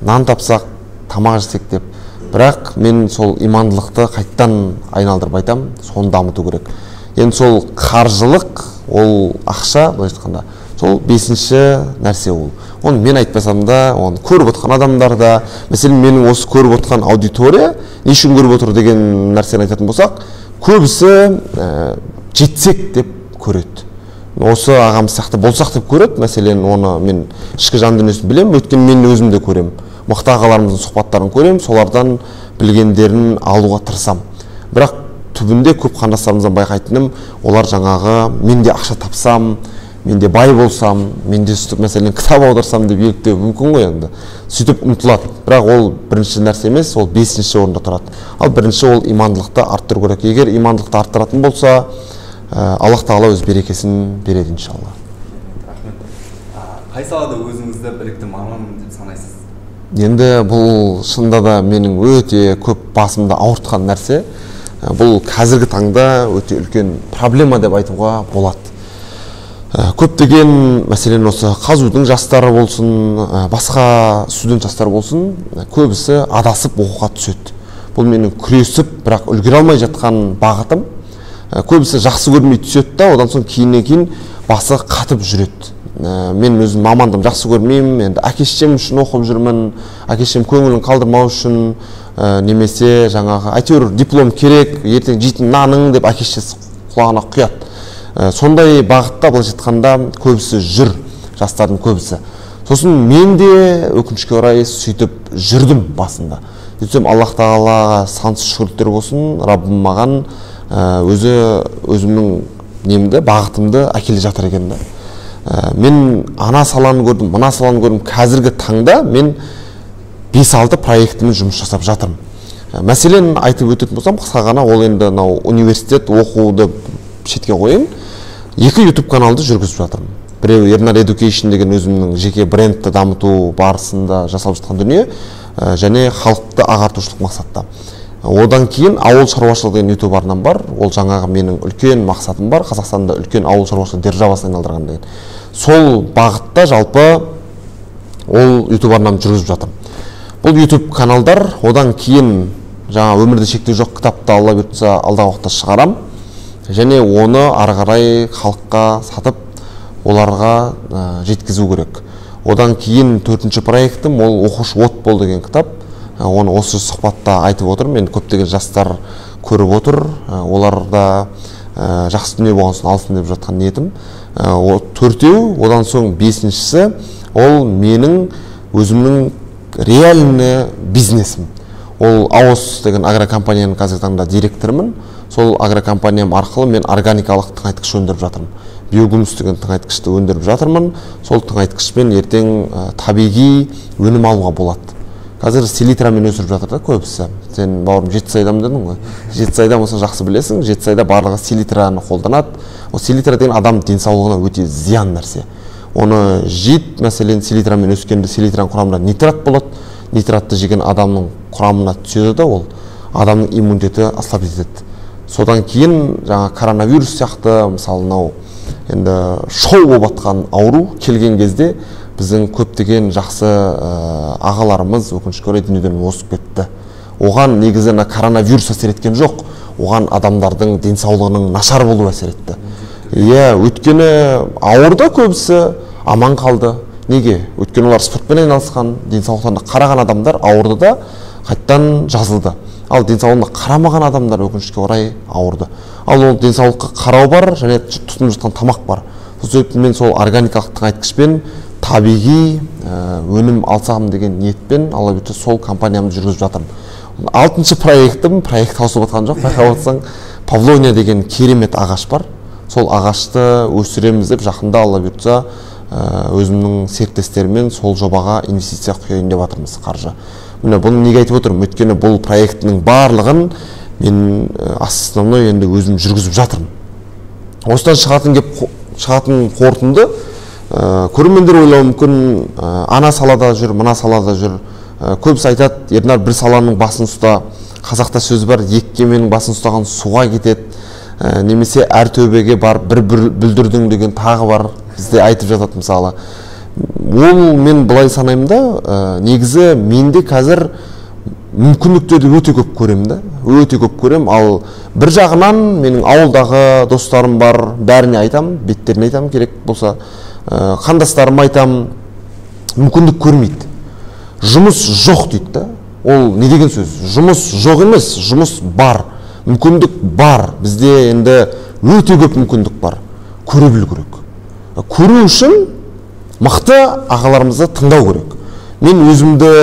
Нан тапсақ, тамақ жесек деп. Бірақ мен сол имандылықты қайттан айналдырып айтам, соны дамыту керек. Енді сол қаржылық, ол ақша, былай айтқанда, сол бесінші нәрсе ол. Оны мен айтпасам да, оны көріп отқан адамдар да, мәселен менің осы көріп отқан аудитория, не үшін көріп отыр деген нәрсені айтатын болсақ, көбісі жетсек деп көреді. Осы ағамыз сияқты болсақ деп көреді. Мәселен, оны мен ішкі жан дүниесін білем, өйткені мен өзім де көрем. Мықты ағаларымыздың сұхбаттарын көрем, солардан білгендерін алуға тырысам. Бірақ түбінде көп қандастарымыздан байқайтыным, олар жаңағы мен де ақша тапсам, мен де бай болсам, мен де сөйтіп мәселен кітап аударсам деп еліктеуі мүмкін ғой енді. Сөйтіп ұмтылады. Бірақ ол бірінші нәрсе емес, ол бесінші орында тұрады. Ал бірінші ол имандылықты арттыру керек. Егер имандылықты арттыратын болса, Аллах тағала өз берекесін береді иншалла. Рахмет. Қай салада өзіңізді білікті маман деп санайсыз? Енді бұл шынында да менің өте көп басымды ауыртқан нәрсе. Бұл қазіргі таңда өте үлкен проблема деп айтуға болады. Көптеген, мәселен осы қазудың жастары болсын, басқа студент жастары болсын, көбісі адасып оқуға түседі. Бұл менің күресіп, бірақ үлгере алмай жатқан бағытым. Көбісі жақсы көрмей түседі да, одан соң кейін басы қатып жүреді. Мен өзім мамандым жақсы көрмеймін, енді әке-шешем үшін оқып жүрмін, әке-шешем көңілін қалдырмау үшін, немесе жаңағы әйтеуір диплом керек, ертең жейтін наның деп әке-шешесі құлағына құяды. Сондай бағытта былайша айтқанда көбісі жүр, жастардың көбісі. Сосын мен де өкінішке орай сөйтіп жүрдім басында. Сөйтсем Аллах тағалаға сансыз шүкірліктер болсын, Раббым маған өзімнің немді, бағытымды әкеле жатыр екен да. Мен ана саланы көрдім, мына саланы көрдім. Қазіргі таңда мен 5-6 проектімен жұмыс жасап жатырмын. Мәселен айтып өтетін болсам, қысқа ғана, ол енді университет оқуды шетке қойын, 2 YouTube каналды жүргізіп жатырмын. Біреу Ернар Education деген өзімнің жеке брендті дамыту барысында жасалып жатқан дүние, және халықты ағартушылық мақсатта. Одан кейін ауыл шаруашылығы деген YouTube арнам бар. Ол жаңағы менің үлкен мақсатым бар. Қазақстанда үлкен ауыл шаруашылығы державасын айналдырған деген. Сол бағытта жалпы ол YouTube арнамды жүргізіп жатырмын. Бұл YouTube каналдар, одан кейін жаңа өмірде шектеу жоқ кітапты Алла бұйыртса алдағы уақытта шығарам. Және оны ары қарай халыққа сатып, оларға жеткізу керек. Одан кейін 4-ші проектім ол оқушы от бол деген кітап. Оны осы сұхбатта айтып отырмын. Мен көптеген жастар көріп отыр. Олар да жақсы дүние болған соң алсын деп жатқан ниетім. 4-еу, одан соң 5-шісі ол менің өзімнің реальный бизнесім. Ол АОС деген агрокомпанияның қазіргі таңда директорымын. Сол агрокомпаниям арқылы мен органикалық тыңайтқыш өндіріп жатырмын. Биогумус деген тыңайтқышты өндіріп жатырмын. Сол тыңайтқышпен ертең табиғи өнім алуға болады. Қазір селитрамен өсіріп жатыр да көбісі. Сен бауырым Жетісайдамын дедің ғой. Жетісайда болса жақсы білесің. Жетісайда барлығы селитраны қолданады. Ол селитра деген адам денсаулығына өте зиян нәрсе. Оны жейді, мәселен селитрамен өскенде селитран құрамында нитрат болады. Нитратты жеген адамның құрамына түседі да, ол адамның иммунитеті ослабетеді. Содан кейін жаңа коронавирус сияқты, мысалы енді шоу болып жатқан ауру келген кезде біздің көптеген жақсы ағаларымыз өкінішке орай дүниеден озып кетті. Оған негізі коронавирус әсер еткен жоқ, оған адамдардың денсаулығының нашар болуы әсер етті. Өйткені ауырды көбісі, аман қалды. Неге? Өйткені олар спортпен айналысқан, денсаулықтарына қараған адамдар ауырды да қайттан жазылды. Ал денсаулығына қарамаған адамдар өкінішке орай ауырды. Ал ол денсаулыққа қарау бар, және тұтынып жатқан тамақ бар. Мен сол органикалық тыңайтқышпен табиғи өнім алсам деген ниетпен Алла бұйыртса сол компаниямды жүргізіп жатырмын. 6-шы проектім, проект таусылып жатқан жоқ. Байқап отырсаң, Павлония деген керемет ағаш бар. Сол ағашты өсіреміз деп жақында Алла бұйыртса өзімнің серіктестерімен сол жобаға инвестиция құяйын деп жатырмыз, қаржы. Міне бұны неге айтып отырмын? Өйткені бұл проектінің барлығын мен основной енді өзім жүргізіп жатырмын. осыдан шығатын қорытынды көрермендер ойлауы мүмкін, ана салада жүр, мына салада жүр. Көбісі айтады, Ернар бір саланың басын ұста, қазақта сөз бар, екі кеменің басын ұстаған суға кетеді, немесе әр төбеге бар бір бүлдірдің деген тағы бар, бізде айтып жатады мысалы. Ол мен былай санаймын да, негізі менде қазір мүмкіндіктерді өте көп көремін да, өте көп көрем. Ал бір жағынан менің ауылдағы достарым бар, бәріне айтам, беттеріне айтам, керек болса, қандастарым айтам, мүмкіндік көрмейді. Жұмыс жоқ дейді да. Ол не деген сөз? Жұмыс жоқ емес, жұмыс бар, мүмкіндік бар. Бізде енді өте көп мүмкіндік бар. Көре білу керек. Көру үшін мықты ағаларымызды тыңдау керек. Мен өзімді,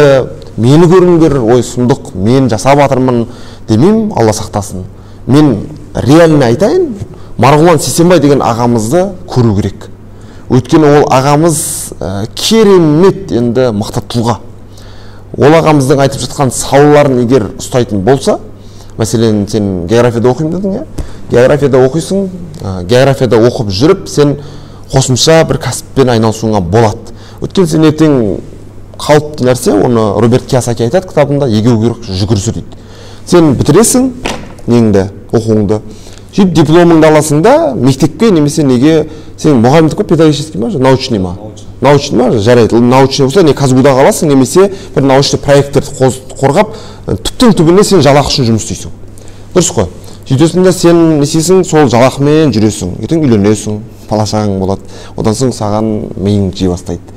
мені көріңдер, ой сұмдық, мен жасап жатырмын демеймін, Алла сақтасын. Мен реально айтайын, Марғұлан Сейсенбай деген ағамызды көру керек. Өйткені ол ағамыз керемет енді мықты тұлға. Ол ағамыздың айтып жатқан салаларын егер ұстайтын болса, мәселен, сен географияда оқимын дедің, географияда оқисың, географияда оқып жүріп, сен қосымша бір кәсіппен айналысуыңа болады. Өйткені сен ертең қалыпты нәрсе, оны Роберт Кийосаки айтады кітабында, егеуқұйрық жүгірісі дейді. Сен бітіресің неңді, оқуыңды, сөйтіп дипломыңды аласың да, мектепке немесе неге сен мұғалімдік пе, педагогический ма, научный ма? Научный ма, жарайды. Научный болса, не Казгудағы аласың, немесе бір научный проекттерді қорғап, түптің түбінде сен жалақы үшін жұмыс істейсің. Дұрыс қой. Сөйтесің да сен не істейсің, сол жалақымен жүресің. Ертең үйленесің, бала-шағаң болады. Одан соң саған миың жей бастайды.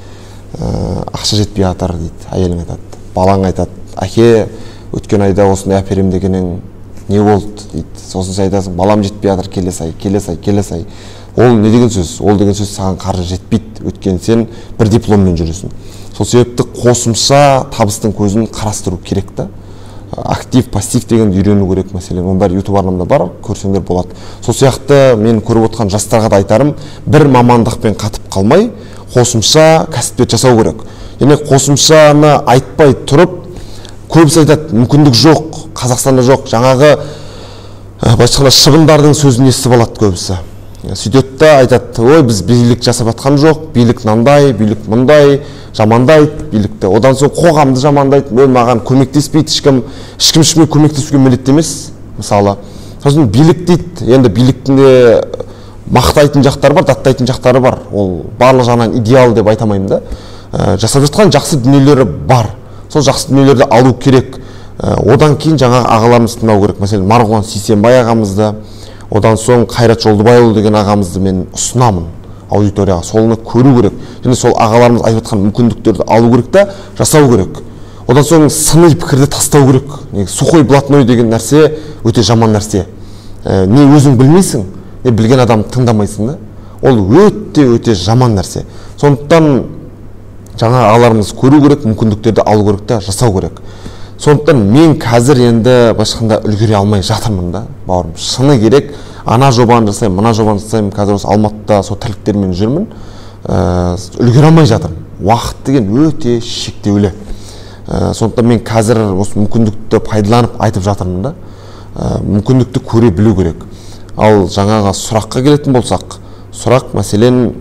Ақша жетпей жатыр дейді, әйелің айтады. Балаң айтады, әке, өткен айда осындай әперем дегенің не болды дейді. Сосын сен айтасың, балам жетпей жатыр, келесі ай. Ол не деген сөз? Ол деген сөз саған қаржы жетпейді. Өткен сен бір дипломмен жүресің. Сол себепті қосымша табыстың көзін қарастыру керек та. Актив, пассив дегенді үйрену керек. Мәселен, оның бәрі YouTube арнамда бар, көрсеңдер болады. Сол сияқты мен көріп отқан жастарға да айтарым, бір мамандықпен қатып қалмай, қосымша кәсіпті жасау керек. Және қосымшаны айтпай тұрып, көбісі айтады, мүмкіндік жоқ, Қазақстанда жоқ. Жаңағы басқалар шыбындардың сөзін естіп алады көбісі. Сөйтеді да айтады, ой, біз билік жасап жатқан жоқ, билік мынандай, билік мұндай, жамандайды билікті. Одан соң қоғамды жамандайды, ой, маған көмектеспейді, ешкім көмектесуге міндетті емес, мысалы. Сосын билік дейді, енді биліктің де мақтайтын жақтары бар, даттайтын жақтары бар. Ол барлық жағынан идеал деп айтамаймын да. Жасап жатқан жақсы дүниелері бар. Сол жақсы дүниелерді алу керек. Одан кейін жаңағы ағаларымызды тыңдау керек. Мәселен, Марғұлан Сейсенбай ағамызды, одан соң Қайрат Жолдыбайұлы деген ағамызды мен ұсынамын аудиторияға. Солыны көру керек. Және сол ағаларымыз айтып жатқан мүмкіндіктерді алу керек та, жасау керек. Одан соң сыни пікірді тастау керек. Сухой блатной деген нәрсе өте жаман нәрсе. Не өзің білмейсің, не білген адам тыңдамайсың да. Ол өте жаман нәрсе. Сондықтан жаңа ағаларымыз көру керек, мүмкіндіктерді алу керек та, жасау керек. Сондықтан мен қазір енді басқанда үлгере алмай жатырмын да, бауырым. Шыны керек, ана жобаны жасаймын, мына жобаны жасаймын, қазір осы Алматыда сол тірліктермен жүрмін. Үлгере алмай жатырмын. Уақыт деген өте шектеулі. Сондықтан мен қазір осы мүмкіндікті пайдаланып айтып жатырмын да. Мүмкіндікті көре білу керек. Ал жаңаға сұраққа келетін болсақ, сұрақ мәселен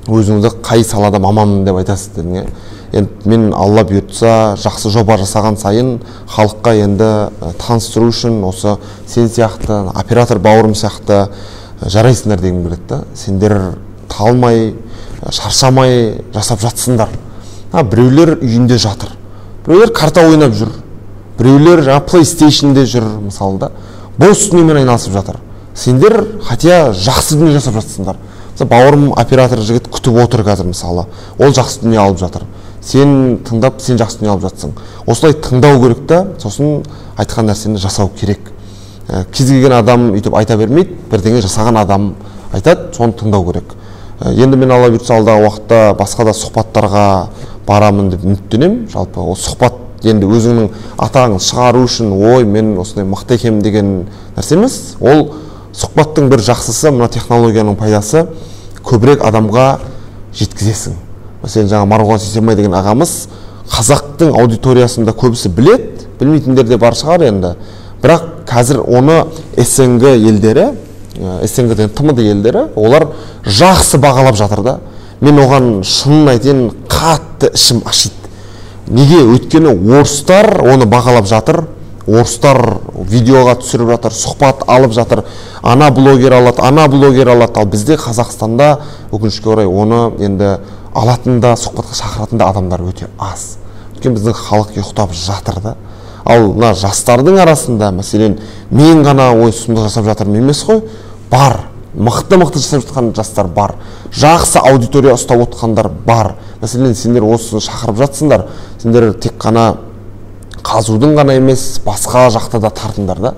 өзіңізді қай салада маманмын деп айтасыз дедіңіз. Енді мен Алла бұйыртса жақсы жоба жасаған сайын халыққа енді таныстыру үшін осы сен сияқты, оператор бауырым сияқты жарайсыңдар дегім келеді да. Сендер талмай, шаршамай жасап жатсыңдар. Біреулер үйінде жатыр, біреулер карта ойнап жүр, біреулер PlayStation'де жүр мысалы да. Бос дүниемен айналысып жатыр. Сендер хотя жақсы дүние жасап жатсыңдар. Бауырым оператор жігіт күтіп отыр қазір мысалы. Ол жақсы дүние алып жатыр. Сен тыңдап, сен жақсы дүние алып жатсың. Осылай тыңдау керек та, сосын айтқан нәрсені жасау керек. Кез келген адам өйтіп айта бермейді, бірдеңе жасаған адам айтады, соны тыңдау керек. Енді мен Алла бұйыртса алдағы уақытта басқа да сұхбаттарға барамын деп үміттенемін. Жалпы ол сұхбат енді өзіңнің атағыңды шығару үшін, ой, мен осындай мықты екенмін деген нәрсе емес. Ол сұхбаттың бір жақсысы, мына технологияның пайдасы көбірек адамға жеткізесің. Мәселен, жаңа Марғұлан Сейсенбай деген ағамыз қазақтың аудиториясында көбісі білет, білмейтіндер де бар шығар енді. Бірақ қазір оны СНГ елдері, СНГ-ден ТМД елдері, олар жақсы бағалап жатыр да. Мен оған шынын айтайын, қатты ішім ашиды. Неге? Өйткені орыстар оны бағалап жатыр. Орыстар видеоға түсіріп жатыр, сұхбат алып жатыр. Ана блогер алады, ал бізде Қазақстанда өкінішке орай оны енді алатында, сұхбатқа шақыратында адамдар өте аз. Өйткені біздің халық ұйықтап жатыр да. Ал мына жастардың арасында, мәселен, мен ғана ой сұмдық жасап жатырмын емес қой, бар. Мықты жасап жатқан жастар бар. Жақсы аудитория ұстап отқандар бар. Мәселен, сендер осыны шақырып жатсыңдар. Сендер тек қана қазудың ғана емес, басқа жақта да тартыңдар да.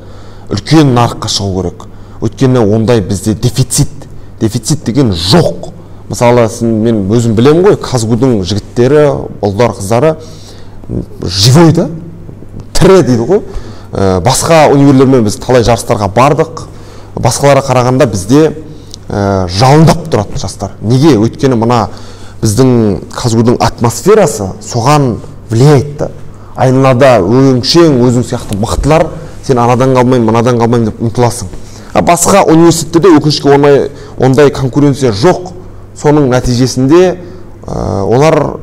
Үлкен нарыққа шығу керек. Өйткені ондай бізде дефицит деген жоқ. Мысалы, мен өзім білем ғой, Казгудың жігіттері, ұлдар, қыздары живой да, тірі дейді ғой. Басқа универлермен біз талай жарыстарға бардық. Басқаларға қарағанда бізде жалындап тұрады жастар. Неге? Өйткені мына біздің Казгудың атмосферасы соған влияет да. Айналада өңшең, өзің сияқты мықтылар, сен анадан қалмайын, мынадан қалмайын деп ұмтыласың. Басқа университеттерде өкінішке ондай конкуренция жоқ. Соның нәтижесінде олар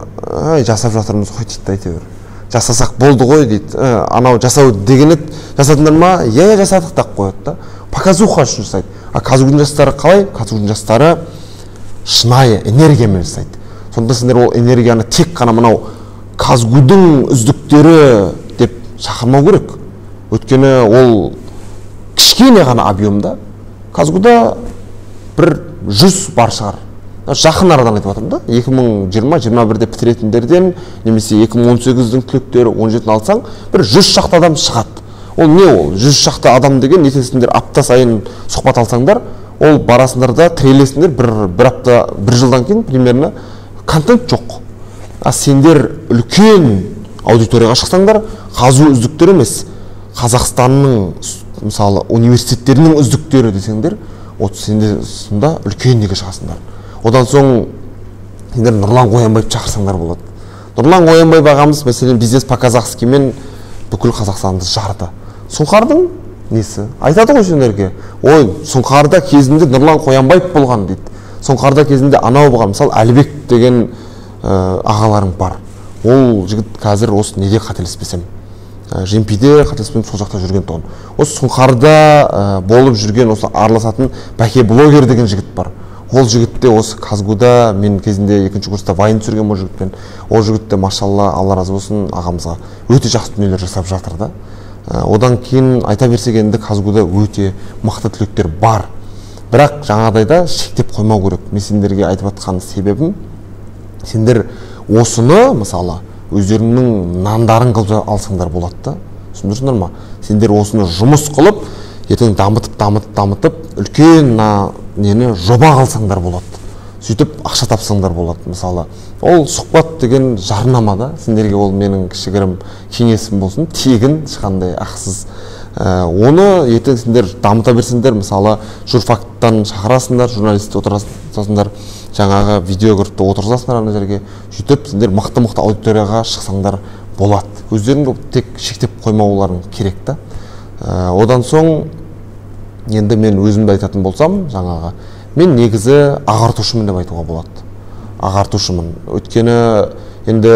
жасап жатырмыз ғой дейді, әйтеуір. Жасасақ болды ғой дейді. Анау жасау дегені жасадыңдар ма? Иә, жасадық та қояды да. Показуха үшін жасайды. Казгудың жастары қалай? Казгудың жастары шынайы энергиямен жасайды. Сонда сендер ол энергияны тек қана мынау Казгудың үздіктері деп шақырмау керек. Өйткені ол кішкене ғана объемда. Казгуда бір 100 бар шығар. Жақын арадан айтып жатырмын да. 2020-21-де бітіретіндерден, немесе 2018-дің түлектері 17-ін алсаң, бір 100 шақты адам шығады. Ол не ол? 100 шақты адам деген нетесіңдер, апта сайын сұхбат алсаңдар, ол барасыңдар да тірелесіңдер, бір апта, бір жылдан кейін примерно контент жоқ. Сендер үлкен аудиторияға шықсаңдар, қазу үздіктері емес, Қазақстанның, мысалы, университеттерінің үздіктері десеңдер, сендер сонда үлкен неге шығасыңдар. Одан соң сендер Нұрлан Қоянбаев шақырсаңдар болады. Нұрлан Қоянбаев ағамыз, мәселен, бизнес по-казахскимен бүкіл Қазақстанды жарды. Сұңқардың несі? Айтады ғой сендерге. Ой, Сұңқарда кезінде Нұрлан Қоянбаев болған дейді. Сұңқарда кезінде анау болған. Мысалы, Әлібек деген ағаларың бар. Ол жігіт қазір осы неде қателеспесем, Жемпиде қателеспесем сол жақта жүрген тұғын. Осы Сұңқарда болып жүрген, осы араласатын Бәке блогер деген жігіт бар. Ол жігітте осы Казгуда мен кезінде 2-ші курста вайн түсірген ол жігітпен. Ол жігітте, машалла, Алла разы болсын, ағамызға өте жақсы дүниелер жасап жатыр да. Одан кейін айта берсек енді Казгуда өте мықты түлектер бар. Бірақ жаңағыдайда шектеп қоймау керек. Мен сендерге айтып жатқан себебім, сендер осыны, мысалы, өздеріңнің нандарын қылып алсаңдар болады да. Түсіндірсіңдер ма? Сендер осыны жұмыс қылып, ертең дамытып, үлкен нені жоба қалсаңдар болады. Сөйтіп ақша тапсаңдар болады. Мысалы, ол сұхбат деген жарнама да. Сендерге ол менің кішігірім кеңесім болсын, тегін, ешқандай ақсыз. Оны ертең сендер дамыта берсеңдер, мысалы, журфактан шақырасыңдар, журналистті отырасыңдар, жаңағы видеографты отырғызасыңдар ана жерге. Сөйтіп сендер мықты аудиторияға шықсаңдар болады. Өздерің тек шектеп қоймауларың керек та. Одан соң енді мен өзімді айтатын болсам, жаңағы мен негізі ағартушымын деп айтуға болады. Ағартушымын. Өйткені енді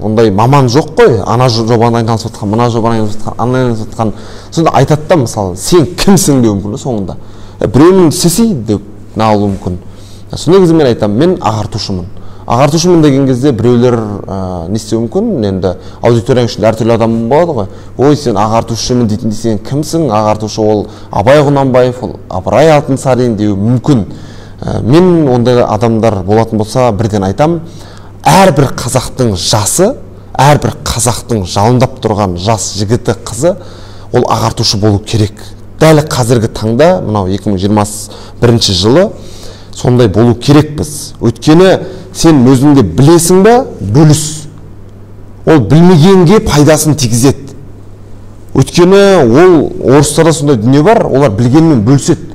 ондай маман жоқ қой. Ана жобаны айналысып жатқан, мына жобаны айналысып жатқан, ана айналысып жатқан. Сонда айтады да, мысалы, сен кімсің деуі мүмкін соңында. Біреуінің сесі деп алуы мүмкін. Сол негізі мен айтамын, мен ағартушымын. Ағартушымын деген кезде біреулер не істеуі мүмкін, енді аудиторияның ішінде әртүрлі адам болады ғой. Ой, сен ағартушымын дейтін сен кімсің? Ағартушы ол Абай Құнанбаев, ол Ыбырай Алтынсарин деуі мүмкін. Мен ондай адамдар болатын болса, бірден айтам, әрбір қазақтың жасы, әрбір қазақтың жалындап тұрған жас жігіті, қызы, ол ағартушы болу керек. Дәл қазіргі таңда, мынау 2021 жылы сондай болу керек біз. Өйткені сен өзіңде білесің ба, бөліс. Ол білмегенге пайдасын тигізеді. Өйткені ол орыстарда сондай дүние бар, олар білгенмен бөліседі.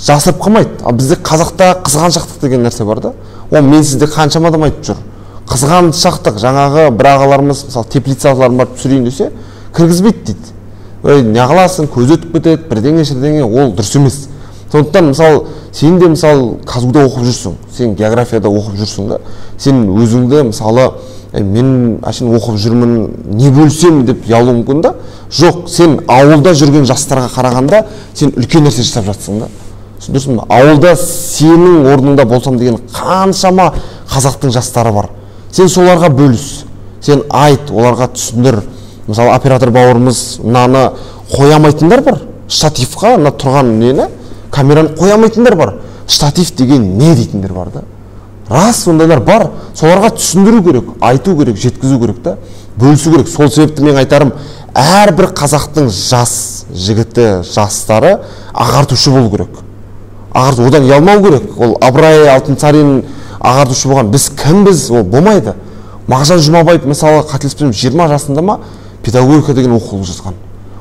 Жасырып қалмайды. Ал бізде қазақта қызғаншақтық деген нәрсе бар да. Ол мен сізде қаншама адам айтып жүр. Қызғаншақтық, жаңағы бір ағаларымыз, мысалы, теплицаларын барып түсірейін десе, кіргізбейді дейді. Ой, неғыласың, көз өтіп кетеді, бірдеңе, ол дұрыс емес. Сондықтан мысалы сен де мысалы казгуда оқып жүрсің, сен географияда оқып жүрсің да, сен өзіңді мысалы мен ашын оқып жүрмін, не бөлсем деп ұялуың мүмкін да. Жоқ, сен ауылда жүрген жастарға қарағанда сен үлкен нәрсе жасап жатсың да. Түсіндірсің бе? Ауылда сенің орныңда болсам деген қаншама қазақтың жастары бар. Сен соларға бөліс, сен айт, оларға түсіндір. Мысалы оператор бауырымыз мынаны қоямайтындар бар, штативқа мына тұрған нені, камераны қоямайтындар бар. Штатив деген не дейтіндер бар да. Рас, сондайлар бар. Соларға түсіндіру керек, айту керек, жеткізу керек та, бөлісу керек. Сол себепті мен айтарым, әрбір қазақтың жас жігіті, жастары ағартушы болу керек. Одан ұялмау керек. Ол Абырай Алтынсарин ағартушы болған. Біз кімбіз? Ол болмайды. Мағжан Жұмабаев мысалы қателеспесем 20 жасында ма педагогика деген оқулық жазған.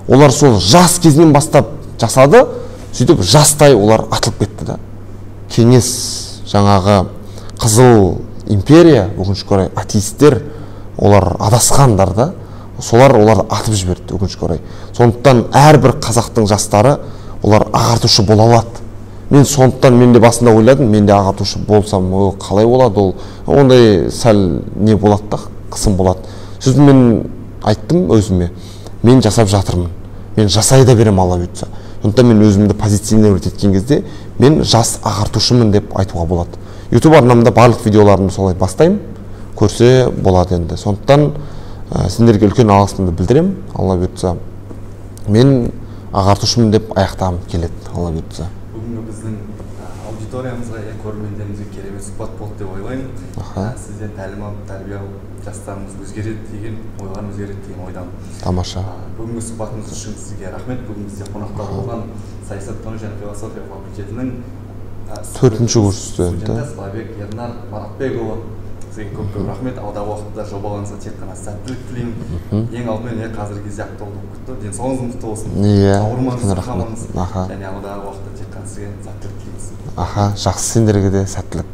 Олар сол жас кезінен бастап жасады, сөйтіп жастай олар атылып кетті да. Кеңес жаңағы Қызыл империя, өкінішке орай атеисттер, олар адасқандар да. Оларды атып жіберді, өкінішке орай. Сондықтан әрбір қазақтың жастары олар ағартушы бола алады. Мен сондықтан мен де басында ойладым, мен де ағартушы болсам, қалай болады ол? Ондай сәл не болады да, қысым болады. Сөйтіп мен айттым өзіме, мен жасап жатырмын. Мен жасай да берем, Алла бұйыртса. Сондықтан мен өзімді позиционировать еткен кезде мен жас ағартушымын деп айтуға болады. YouTube арнамда барлық видеоларымды солай бастаймын, көрсе болады енді. Сондықтан сендерге үлкен алғысымды білдірем, Алла бұйыртса. Мен ағартушымын деп аяқтағым келеді, Алла бұйыртса. Бүгінгі біздің аудиториямызға, көрермендерімізге керемет сұхбат болды деп ойлаймын. Сізден тәлім алып, тәрбие алып, жастарымыз өзгереді деген, ойларым өзгереді деген ойдамын. Тамаша. Бүгінгі сұхбатыңыз үшін сізге рахмет. Бүгін бізде қонақта болған саясаттану және философия факультетінің 4-ші курс студенті Славбек Ернар Маратбекұлы. Сізге көп рахмет. Алдағы уақытта жобаларыңызға тек қана сәттілік тілеймін. Ең алдымен қазіргі кезде актуалды күтті. Денсаулығыңыз мықты болсын. Ауырмаңыз, қамаңыз. Және алдағы уақытта тек қана сізге сәттілік тілейміз. Жақсы, сендерге де сәттілік.